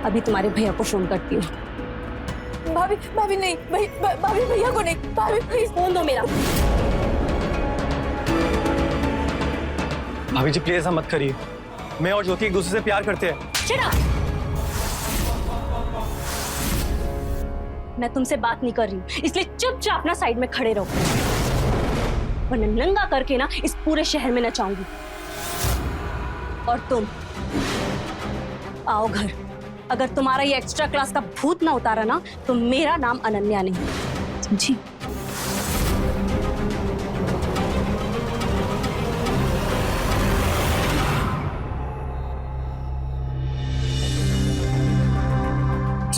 अभी तुम्हारे भैया को फोन करती हूँ। भाभी भाभी नहीं, भाभी भैया को नहीं, भाभी प्लीज फोन दो मेरा। भाभी जी प्लीज ऐसा मत करिए, मैं और ज्योति एक दूसरे से प्यार करते हैं। Shut up! मैं तुमसे बात नहीं कर रही हूँ, इसलिए चुपचाप ना साइड में खड़े रहो, वरना नंगा करके ना इस पूरे शहर में नचाऊंगी। और तुम आओ घर, अगर तुम्हारा ये एक्स्ट्रा क्लास का भूत ना उतारा ना तो मेरा नाम अनन्या नहीं, समझी?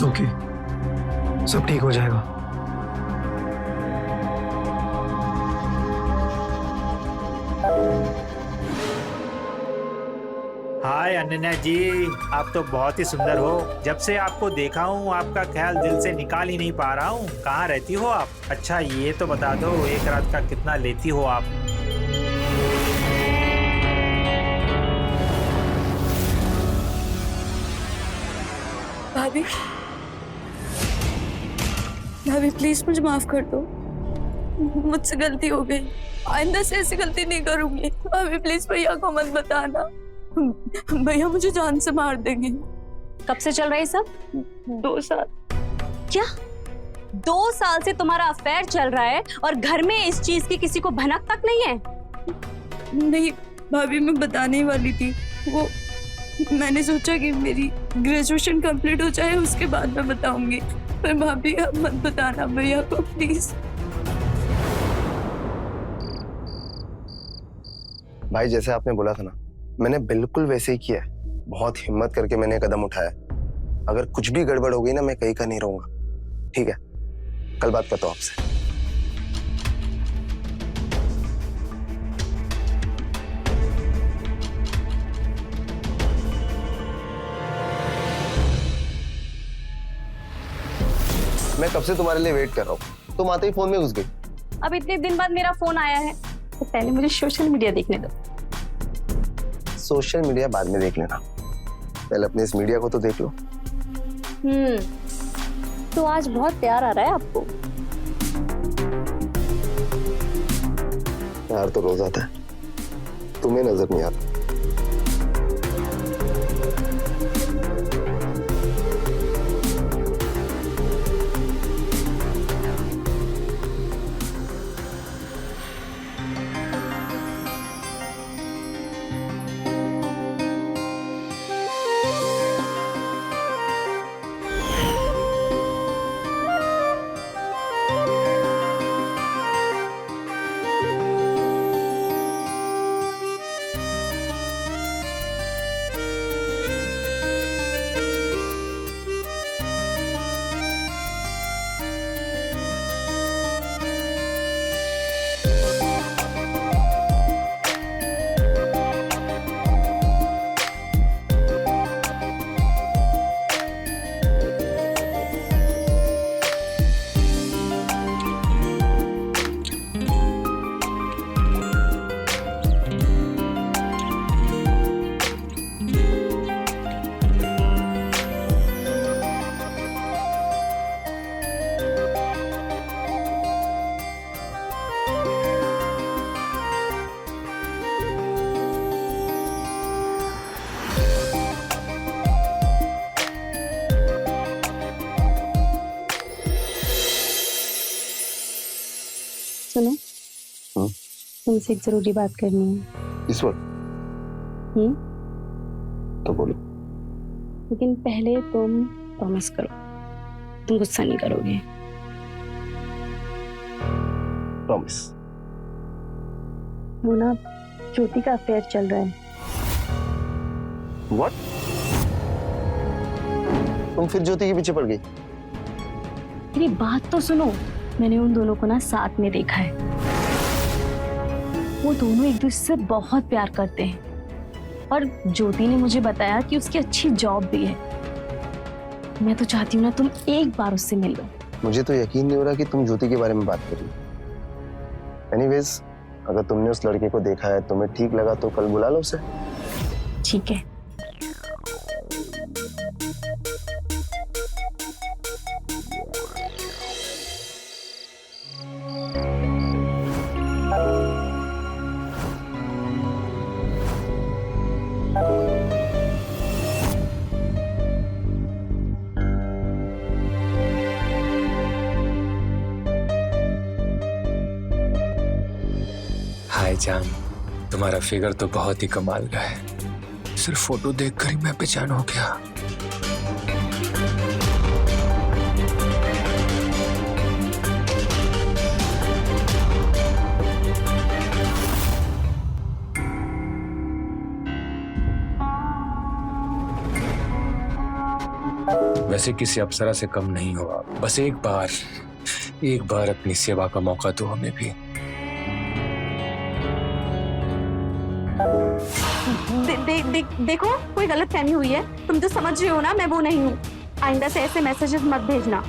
ओके, सब ठीक हो जाएगा। हाय अनन्या जी, आप तो बहुत ही सुंदर हो। जब से आपको देखा हूँ आपका ख्याल दिल से निकाल ही नहीं पा रहा हूँ। कहाँ रहती हो आप? अच्छा ये तो बता दो, एक रात का कितना लेती हो आप? भाभी, भाभी प्लीज मुझे माफ कर दो, मुझसे गलती हो गई, आइंदा से ऐसी गलती नहीं करूंगी। भाभी प्लीज भैया को मत बताना, भैया मुझे जान से मार देंगे। कब से चल रहा है सब? 2 साल। क्या 2 साल से तुम्हारा अफेयर चल रहा है और घर में इस चीज की किसी को भनक तक नहीं है? नहीं भाभी, मैं बताने वाली थी, वो मैंने सोचा कि मेरी ग्रेजुएशन कंप्लीट हो जाए उसके बाद मैं बताऊंगी। पर भाभी आप मत बताना भैया को प्लीज। भाई जैसे आपने बोला था ना, मैंने बिल्कुल वैसे ही किया है। बहुत हिम्मत करके मैंने कदम उठाया। अगर कुछ भी गड़बड़ हो गई ना, मैं कहीं का नहीं रहूंगा। ठीक है, कल बात करता हूँ आपसे। मैं कब से तुम्हारे लिए वेट कर रहा हूँ, तुम आते ही फोन में घुस गई। अब इतने दिन बाद मेरा फोन आया है तो पहले मुझे सोशल मीडिया देखने दो। सोशल मीडिया बाद में देख लेना, पहले अपने इस मीडिया को तो देख लो। तो आज बहुत प्यार आ रहा है आपको? प्यार तो रोज आता है, तुम्हें नजर नहीं आता। सुनो, तुमसे एक जरूरी बात करनी है। इस वक्त? तो बोलो। लेकिन पहले तुम प्रॉमिस करो, तुम गुस्सा नहीं करोगे। प्रॉमिस। वो ना ज्योति का अफेयर चल रहा है। What? तुम फिर ज्योति के पीछे पड़ गई? मेरी बात तो सुनो, मैंने उन दोनों को ना साथ में देखा है। वो दोनों एक दूसरे से बहुत प्यार करते हैं और ज्योति ने मुझे बताया कि उसकी अच्छी जॉब भी है। मैं तो चाहती हूँ ना तुम एक बार उससे मिल लो। मुझे तो यकीन नहीं हो रहा कि तुम ज्योति के बारे में बात कर रही हो। एनीवेज, अगर तुमने उस लड़के को देखा है, तुम्हें ठीक लगा तो कल बुला लो उसे। ठीक है। हाय जान, तुम्हारा फिगर तो बहुत ही कमाल का है। सिर्फ फोटो देखकर ही मैं बेचैन हो गया। वैसे किसी अप्सरा से कम नहीं हो आप। बस एक बार अपनी सेवा का मौका दो हमें भी। देखो कोई गलतफहमी हुई है, तुम तो समझ रहे हो ना मैं वो नहीं हूँ। आइंदा से ऐसे मैसेजेस मत भेजना।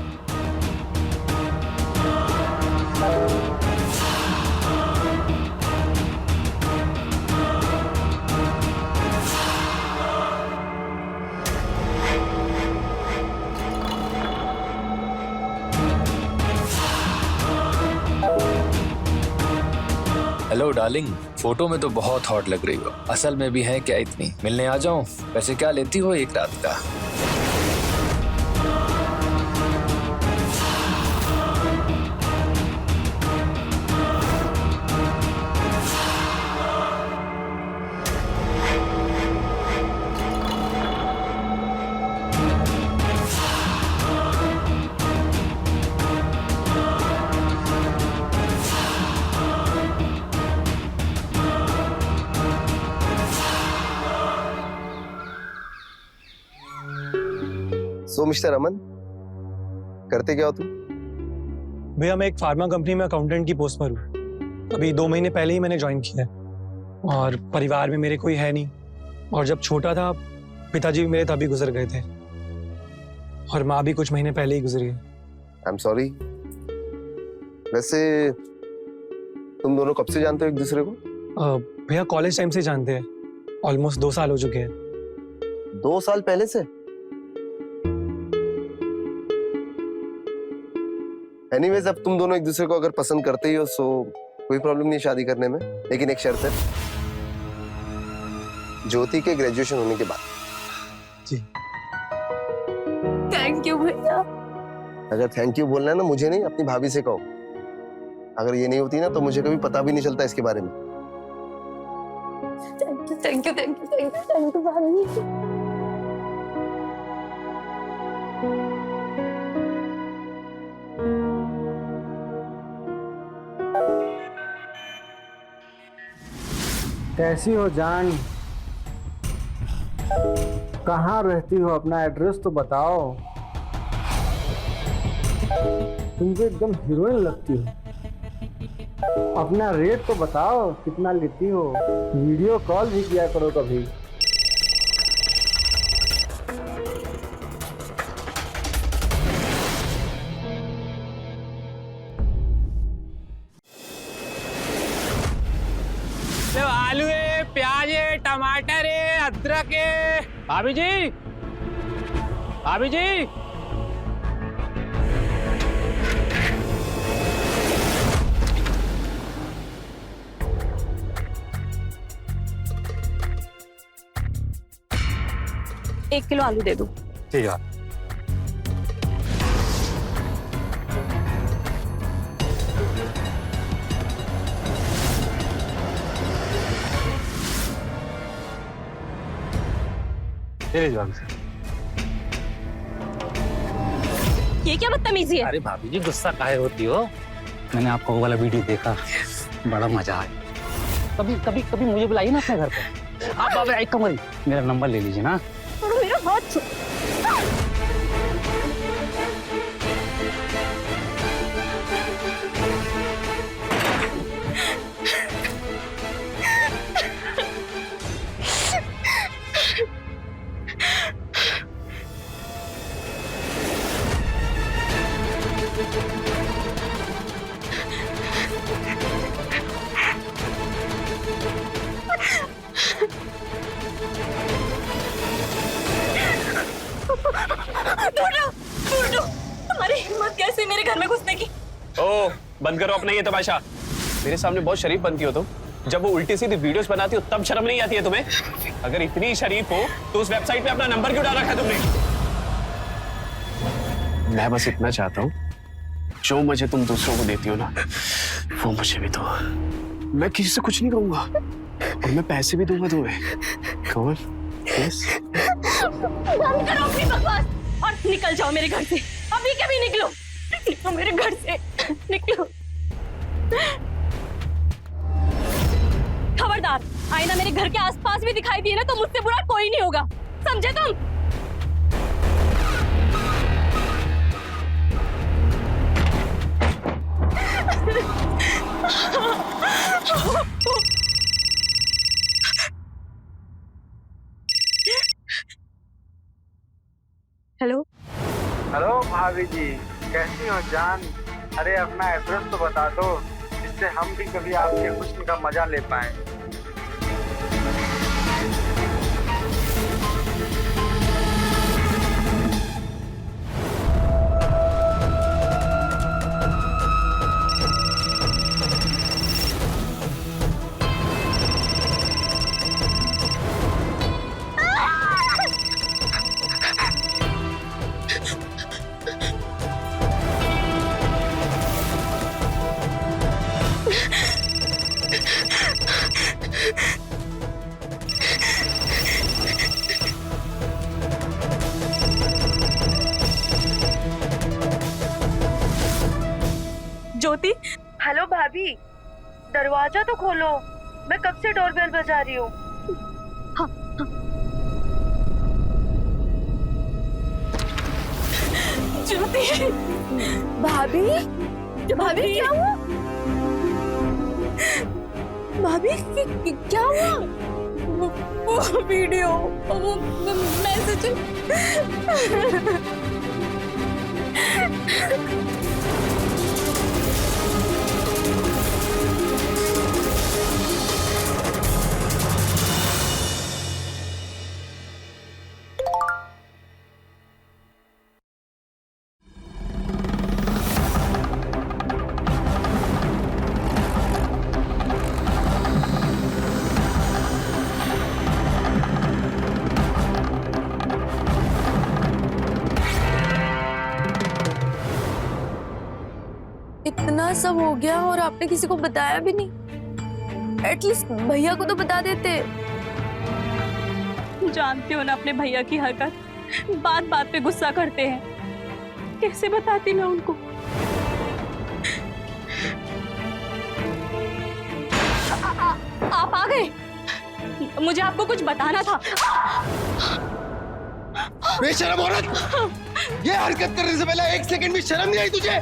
हेलो डार्लिंग, फोटो में तो बहुत हॉट लग रही हो, असल में भी है क्या इतनी? मिलने आ जाऊं? वैसे क्या लेती हो एक रात का? सो मिस्टर अमन, करते क्या हो तुम? भैया मैं एक फार्मा कंपनी में अकाउंटेंट की पोस्ट पर हूँ। अभी 2 महीने पहले ही मैंने ज्वाइन किया है और परिवार में मेरे कोई है नहीं। और जब छोटा था पिताजी भी मेरे तभी गुजर गए थे और माँ भी कुछ महीने पहले ही गुजरी है। I am sorry. वैसे तुम दोनों कब से जानते हो एक दूसरे को? भैया कॉलेज टाइम से जानते हैं, ऑलमोस्ट 2 साल हो चुके हैं। 2 साल पहले से? एनीवेज, अब तुम दोनों एक दूसरे को अगर पसंद करते ही हो सो कोई प्रॉब्लम नहीं शादी करने में, लेकिन एक शर्त है, ज्योति के ग्रेजुएशन होने के बाद। जी। थैंक यू भैया। अगर थैंक यू बोलना है ना, मुझे नहीं अपनी भाभी से कहो। अगर ये नहीं होती ना तो मुझे कभी पता भी नहीं चलता इसके बारे में। थैंक यू भाभी। कैसी हो जान? कहाँ रहती हो? अपना एड्रेस तो बताओ। तुम तो एकदम हीरोइन लगती हो। अपना रेट तो बताओ, कितना लेती हो? वीडियो कॉल भी किया करो कभी। आलू है, प्याज है, टमाटर है, अदरक है। भाभी जी, भाभी जी। एक किलो आलू दे दो। ठीक है। ये क्या बदतमीजी है? अरे भाभी जी गुस्सा काहे होती हो? मैंने आपका वो वाला वीडियो देखा, बड़ा मजा आया। कभी कभी कभी मुझे बुलाइए ना अपने घर पे। आप एक काम करिए, मेरा नंबर ले लीजिए ना। मेरा हाथ तुम्हारी हिम्मत कैसे मेरे घर में घुसने की? ओ, बंद करो अपना ये तमाशा। मेरे सामने बहुत शरीफ बनती हो तुम, जब वो उल्टी सीधी वीडियोस बनाती हो तब शर्म नहीं आती है तुम्हें? अगर इतनी शरीफ हो तो उस वेबसाइट पे अपना नंबर क्यों डाल रखा है तुमने? मैं बस इतना चाहता हूँ, जो मुझे तुम दूसरों को देती हो ना, वो मुझे भी दो। मैं किसी से कुछ नहीं कहूंगा और मैं पैसे भी दूंगा तुम्हें। कौन? यस। बंद करो अपनी बकवास और निकल जाओ मेरे घर से। अभी कभी निकलो, निकलो मेरे घर से, निकलो। खबरदार, आईना मेरे घर के आसपास भी दिखाई दिए ना तो मुझसे बुरा कोई नहीं होगा, समझे तुम? भाभी जी, कैसी हो जान? अरे अपना एड्रेस तो बता दो, जिससे हम भी कभी आपके हुस्न का मजा ले पाए। ज्योति, हेलो भाभी, दरवाजा तो खोलो, मैं कब से डोरबेल बजा रही हूँ। हाँ, हाँ। ज्योति, भाभी, भाभी क्या हुआ? भाभी क्या हुआ? वो वीडियो, वो मैसेज। इतना सब हो गया और आपने किसी को बताया भी नहीं। एटलीस्ट भैया को तो बता देते। जानते हो ना अपने भैया की हरकत, बात बात पे गुस्सा करते हैं। कैसे बताती मैं उनको? आप आ गए? मुझे आपको कुछ बताना था। बेशरम औरत, ये हरकत करने से पहले एक सेकंड भी शर्म नहीं आई तुझे?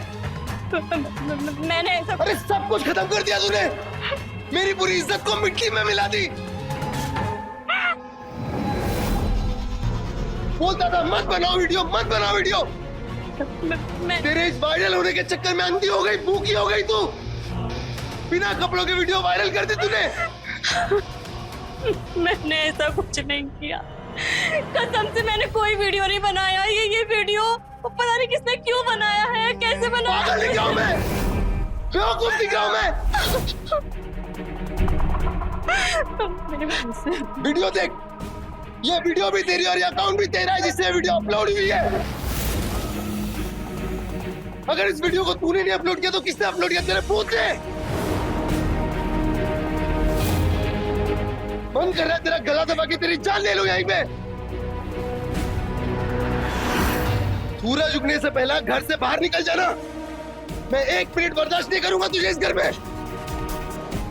मैंने ऐसा... अरे सब कुछ खत्म कर दिया तूने, मेरी पूरी इज्जत को मिट्टी में मिला दी। बोलता था मत बनाओ वीडियो, मत बनाओ वीडियो। तेरे इस वायरल होने के चक्कर में अंधी हो गई, भूखी हो गई तू। बिना कपड़ों के वीडियो वायरल कर दी तूने। मैंने ऐसा कुछ नहीं किया, कसम से मैंने कोई वीडियो नहीं बनाया। ये वीडियो पता नहीं किसने क्यों बनाया है, कैसे बनाया। पागल दिख रहा हूं मैं, बेवकूफ दिख रहा हूं मैं। वीडियो देख, ये वीडियो भी तेरी और ये अकाउंट भी तेरा है जिससे वीडियो अपलोड हुई है। अगर इस वीडियो को तूने नहीं अपलोड किया तो किसने अपलोड किया? तेरे फोन से। मन कर रहा है तेरा गला दबा के तेरी जान ले लो यहीं पे। सूरज उगने से पहला घर से बाहर निकल जाना। मैं 1 मिनट बर्दाश्त नहीं करूंगा तुझे इस घर में।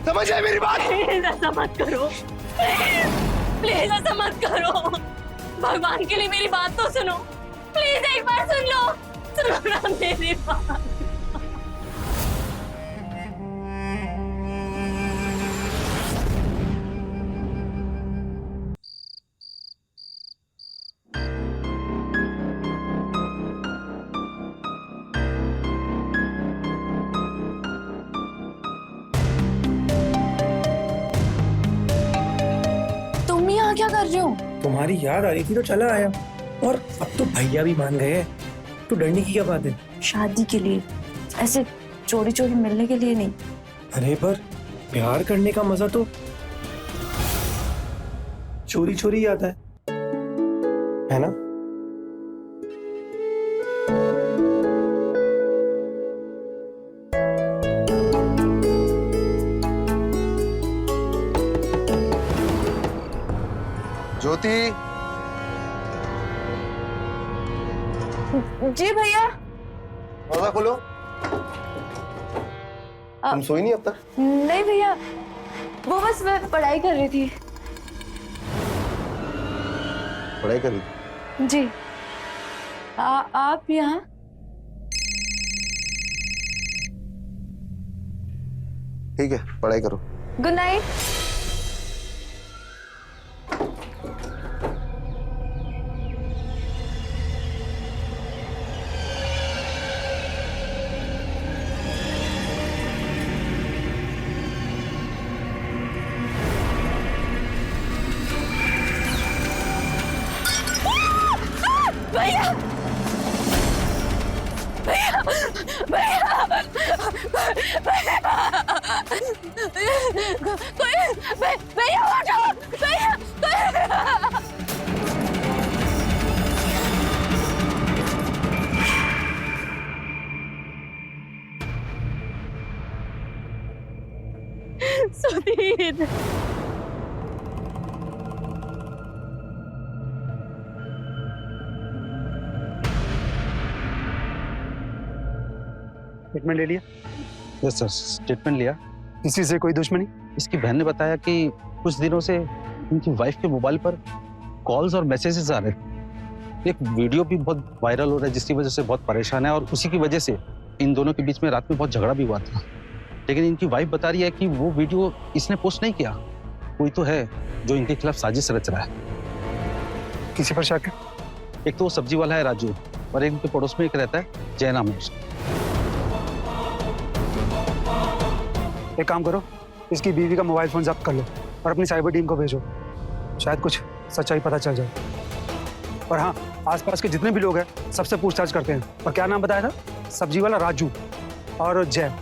समझ आए मेरी बात? ऐसा मत करो, प्लीज ऐसा मत करो। भगवान के लिए मेरी बात तो सुनो, प्लीज एक बार सुन लो, सुनो ना मेरी बात। क्या कर रहे हो? तुम्हारी याद आ रही थी तो चला आया, और अब तो भैया भी मान गए। तो डरने की क्या बात है? शादी के लिए, ऐसे चोरी चोरी मिलने के लिए नहीं। अरे पर प्यार करने का मजा तो चोरी चोरी आता है ना? ज्योति। जी भैया। दरवाजा खोलो। तुम सोई नहीं अब तक? नहीं भैया, वो बस मैं पढ़ाई कर रही थी। पढ़ाई कर रही थी? जी। आप यहाँ? ठीक है, पढ़ाई करो। Good night. भैया भैया कोई भैया उठो भैया सुधीर स्टेटमेंट ले लिया? यस सर, स्टेटमेंट लिया। किसी से कोई दुश्मनी? इसकी बहन ने बताया कि कुछ दिनों से इनकी वाइफ के मोबाइल पर कॉल्स और मैसेजेस आ रहे थे। एक वीडियो भी बहुत वायरल हो रहा है जिसकी वजह से बहुत परेशान है और उसी की वजह से इन दोनों के बीच में रात में बहुत झगड़ा भी हुआ था। लेकिन इनकी वाइफ बता रही है कि वो वीडियो इसने पोस्ट नहीं किया, कोई तो है जो इनके खिलाफ साजिश रच रहा है। किसी पर शक है? एक तो वो सब्जी वाला है राजू और एक उनके पड़ोस में एक रहता है जय नाम है उसका। एक काम करो, इसकी बीवी का मोबाइल फोन जब्त कर लो और अपनी साइबर टीम को भेजो, शायद कुछ सच्चाई पता चल जाए। और हाँ, आसपास के जितने भी लोग हैं सबसे पूछताछ करते हैं। और क्या नाम बताया था? सब्जी वाला राजू और जय,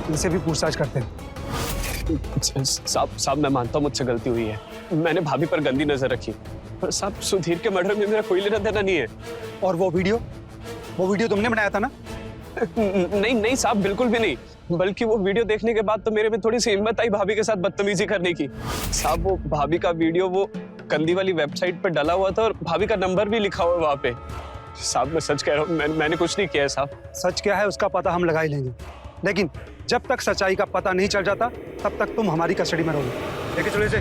इनसे भी पूछताछ करते हैं। साहब मैं मानता हूँ मुझसे गलती हुई है, मैंने भाभी पर गंदी नजर रखी, पर साहब सुधीर के मर्डर में मेरा कोई लेना देना नहीं है। और वो वीडियो तुमने बनाया था ना? नहीं साहब, बिल्कुल भी नहीं, बल्कि वो वीडियो देखने के बाद तो मेरे में थोड़ी सी हिम्मत आई भाभी के साथ बदतमीजी करने की। साहब वो भाभी का वीडियो वो कंदी वाली वेबसाइट पर डला हुआ था और भाभी का नंबर भी लिखा हुआ वहाँ पे। साहब मैं सच कह रहा हूँ, मैंने कुछ नहीं किया है साहब। सच क्या है उसका पता हम लगा ही लेंगे, लेकिन जब तक सच्चाई का पता नहीं चल जाता तब तक तुम हमारी कस्टडी में रहोगे। लेके चलो इसे।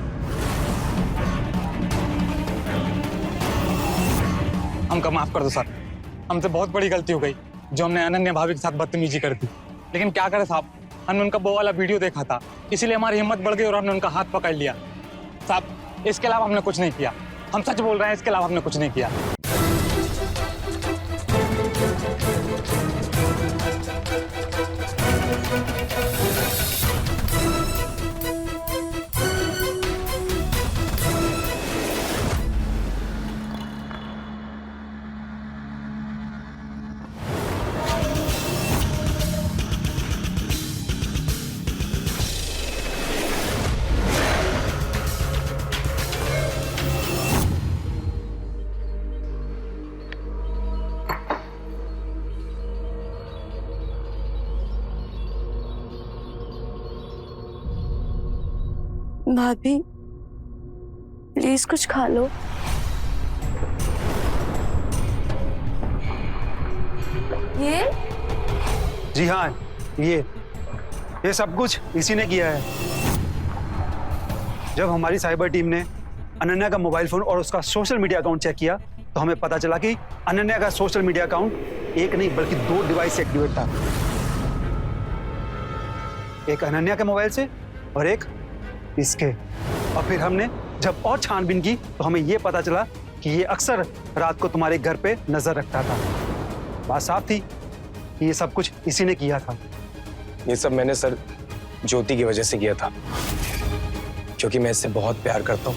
हमको माफ कर दो सर, हमसे बहुत बड़ी गलती हो गई जो हमने अनन्या भाभी के साथ बदतमीजी कर दी। लेकिन क्या करें साहब, हमने उनका वो वाला वीडियो देखा था, इसीलिए हमारी हिम्मत बढ़ गई और हमने उनका हाथ पकड़ लिया। साहब इसके अलावा हमने कुछ नहीं किया, हम सच बोल रहे हैं, इसके अलावा हमने कुछ नहीं किया। भाभी प्लीज कुछ खा लो। ये? जी हाँ, ये सब कुछ इसी ने किया है। जब हमारी साइबर टीम ने अनन्या का मोबाइल फोन और उसका सोशल मीडिया अकाउंट चेक किया तो हमें पता चला कि अनन्या का सोशल मीडिया अकाउंट एक नहीं बल्कि 2 डिवाइस से एक्टिवेट था, एक अनन्या के मोबाइल से और एक इसके। और फिर हमने जब और छानबीन की तो हमें यह पता चला कि ये अक्सर रात को तुम्हारे घर पे नजर रखता था। बात साफ थी कि ये सब कुछ इसी ने किया था। ये सब मैंने सर ज्योति की वजह से किया था, क्योंकि मैं इससे बहुत प्यार करता हूँ।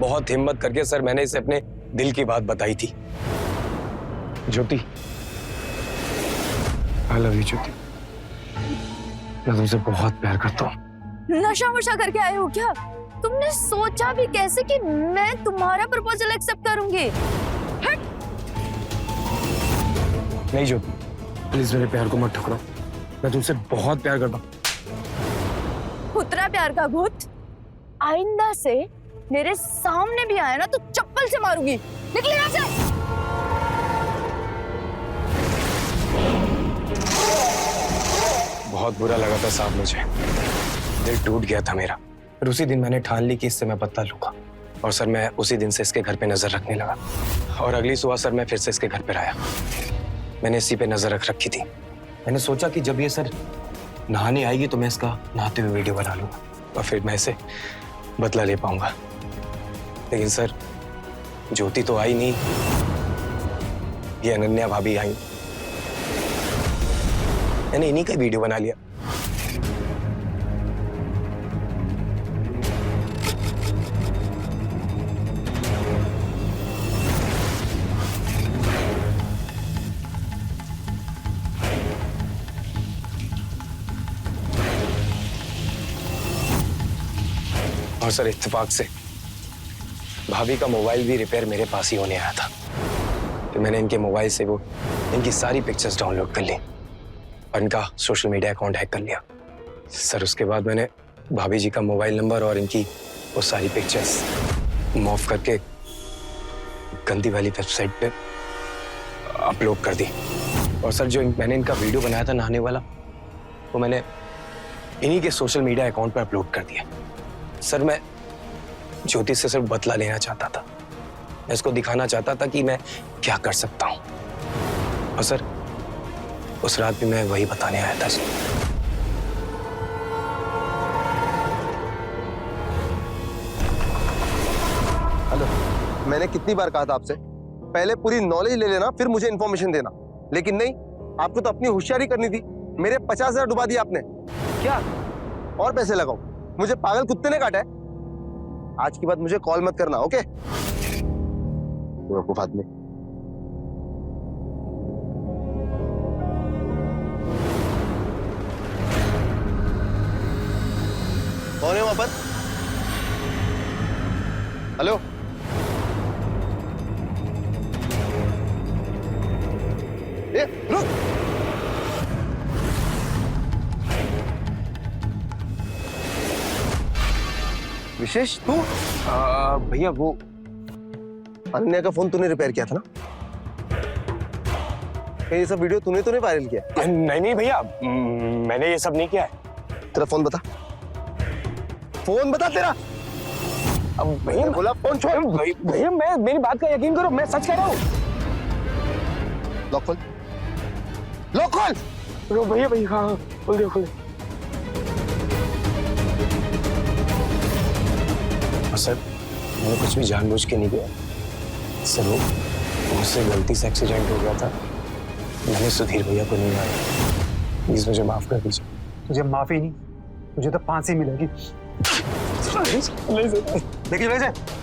बहुत हिम्मत करके सर मैंने इसे अपने दिल की बात बताई थी। ज्योति, आई लव यू ज्योति, मैं तुमसे बहुत प्यार करता हूँ। नशा वशा करके आए हो क्या? तुमने सोचा भी कैसे कि मैं तुम्हारा प्रपोजल एक्सेप्ट करूंगी? हट! नहीं ज्योति, प्लीज मेरे प्यार को मत ठुकराओ, मैं तुमसे बहुत प्यार करता हूँ। उतरा प्यार का भूत, आइंदा से मेरे सामने भी आया ना तो चप्पल से मारूंगी। निकले यहाँ से। बहुत बुरा लगा था साहब, मुझे दिल टूट गया था मेरा। फिर उसी दिन मैंने ठान ली कि इससे मैं बदला लूंगा, और सर मैं उसी दिन से इसके घर पे नजर रखने लगा। और अगली सुबह सर मैं फिर से इसके घर पे आया, मैंने इसी पे नजर रख रखी थी। मैंने सोचा कि जब ये सर नहाने आएगी तो मैं इसका नहाते हुए वीडियो बना लूंगा और फिर मैं इसे बदला ले पाऊंगा। लेकिन सर ज्योति तो आई नहीं, ये अनन्या भाभी आई, मैंने इन्हीं का वीडियो बना लिया। और सर इत्तेफाक से भाभी का मोबाइल भी रिपेयर मेरे पास ही होने आया था, तो मैंने इनके मोबाइल से वो इनकी सारी पिक्चर्स डाउनलोड कर ली और इनका सोशल मीडिया अकाउंट हैक कर लिया। सर उसके बाद मैंने भाभी जी का मोबाइल नंबर और इनकी वो सारी पिक्चर्स मॉफ करके गंदी वाली वेबसाइट पे अपलोड कर दी। और सर जो मैंने इनका वीडियो बनाया था नहाने वाला, वो मैंने इन्हीं के सोशल मीडिया अकाउंट पर अपलोड कर दिया। सर मैं ज्योति से सिर्फ बदला लेना चाहता था, मैं इसको दिखाना चाहता था कि मैं क्या कर सकता हूं। और सर उस रात भी मैं वही बताने आया था। हेलो, मैंने कितनी बार कहा था आपसे, पहले पूरी नॉलेज ले लेना फिर मुझे इन्फॉर्मेशन देना, लेकिन नहीं, आपको तो अपनी होशियारी करनी थी। मेरे 50,000 डुबा दिए आपने। क्या और पैसे लगाओ? मुझे पागल कुत्ते ने काटा है। आज के बाद मुझे कॉल मत करना, ओके? बेवकूफ आदमी। कौन है वहां पर? हेलो, ए, रुक। विशेष तू? भैया वो अनन्या का फोन तूने रिपेयर किया था ना? ये सब वीडियो तूने तो नहीं वायरल किया? नहीं भैया, मैंने ये सब नहीं किया है। तेरा फोन बता, फोन बता तेरा। अब भैया बोला फोन छोड़। भैया मैं मेरी बात का यकीन करो, मैं सच कह रहा हूँ। लॉक खोल, लॉक खोल। भैया भैया हाँ खोल दे, खोल दे। सर मैंने कुछ भी जानबूझ के नहीं किया सर, वो मुझसे गलती से एक्सीडेंट हो गया था। मैंने सुधीर भैया को नहीं मारा, प्लीज मुझे माफ कर दीजिए। तुझे माफी नहीं, तुझे तो फांसी मिलेगी। देखिए वैसे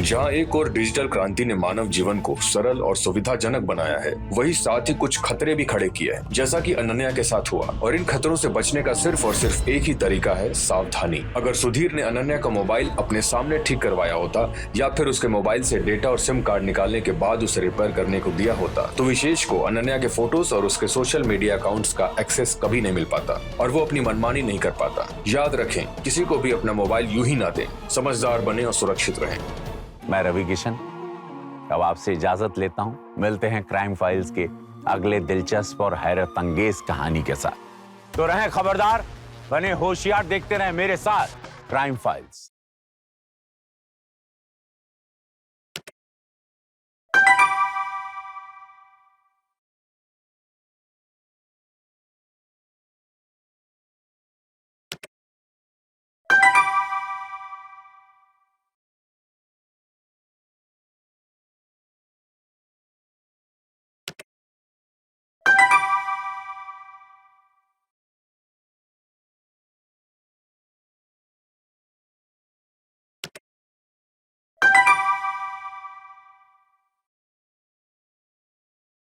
जहां एक और डिजिटल क्रांति ने मानव जीवन को सरल और सुविधाजनक बनाया है, वही साथ ही कुछ खतरे भी खड़े किए हैं, जैसा कि अनन्या के साथ हुआ। और इन खतरों से बचने का सिर्फ और सिर्फ एक ही तरीका है, सावधानी। अगर सुधीर ने अनन्या का मोबाइल अपने सामने ठीक करवाया होता या फिर उसके मोबाइल से डेटा और सिम कार्ड निकालने के बाद उसे रिपेयर करने को दिया होता, तो विशेष को अनन्या के फोटोज और उसके सोशल मीडिया अकाउंट्स का एक्सेस कभी नहीं मिल पाता और वो अपनी मनमानी नहीं कर पाता। याद रखें, किसी को भी अपना मोबाइल यूं ही ना दें। समझदार बने और सुरक्षित रहें। मैं रवि किशन अब आपसे इजाजत लेता हूं। मिलते हैं क्राइम फाइल्स के अगले दिलचस्प और हैरत अंगेज कहानी के साथ। तो रहें खबरदार, बने होशियार, देखते रहें मेरे साथ क्राइम फाइल्स।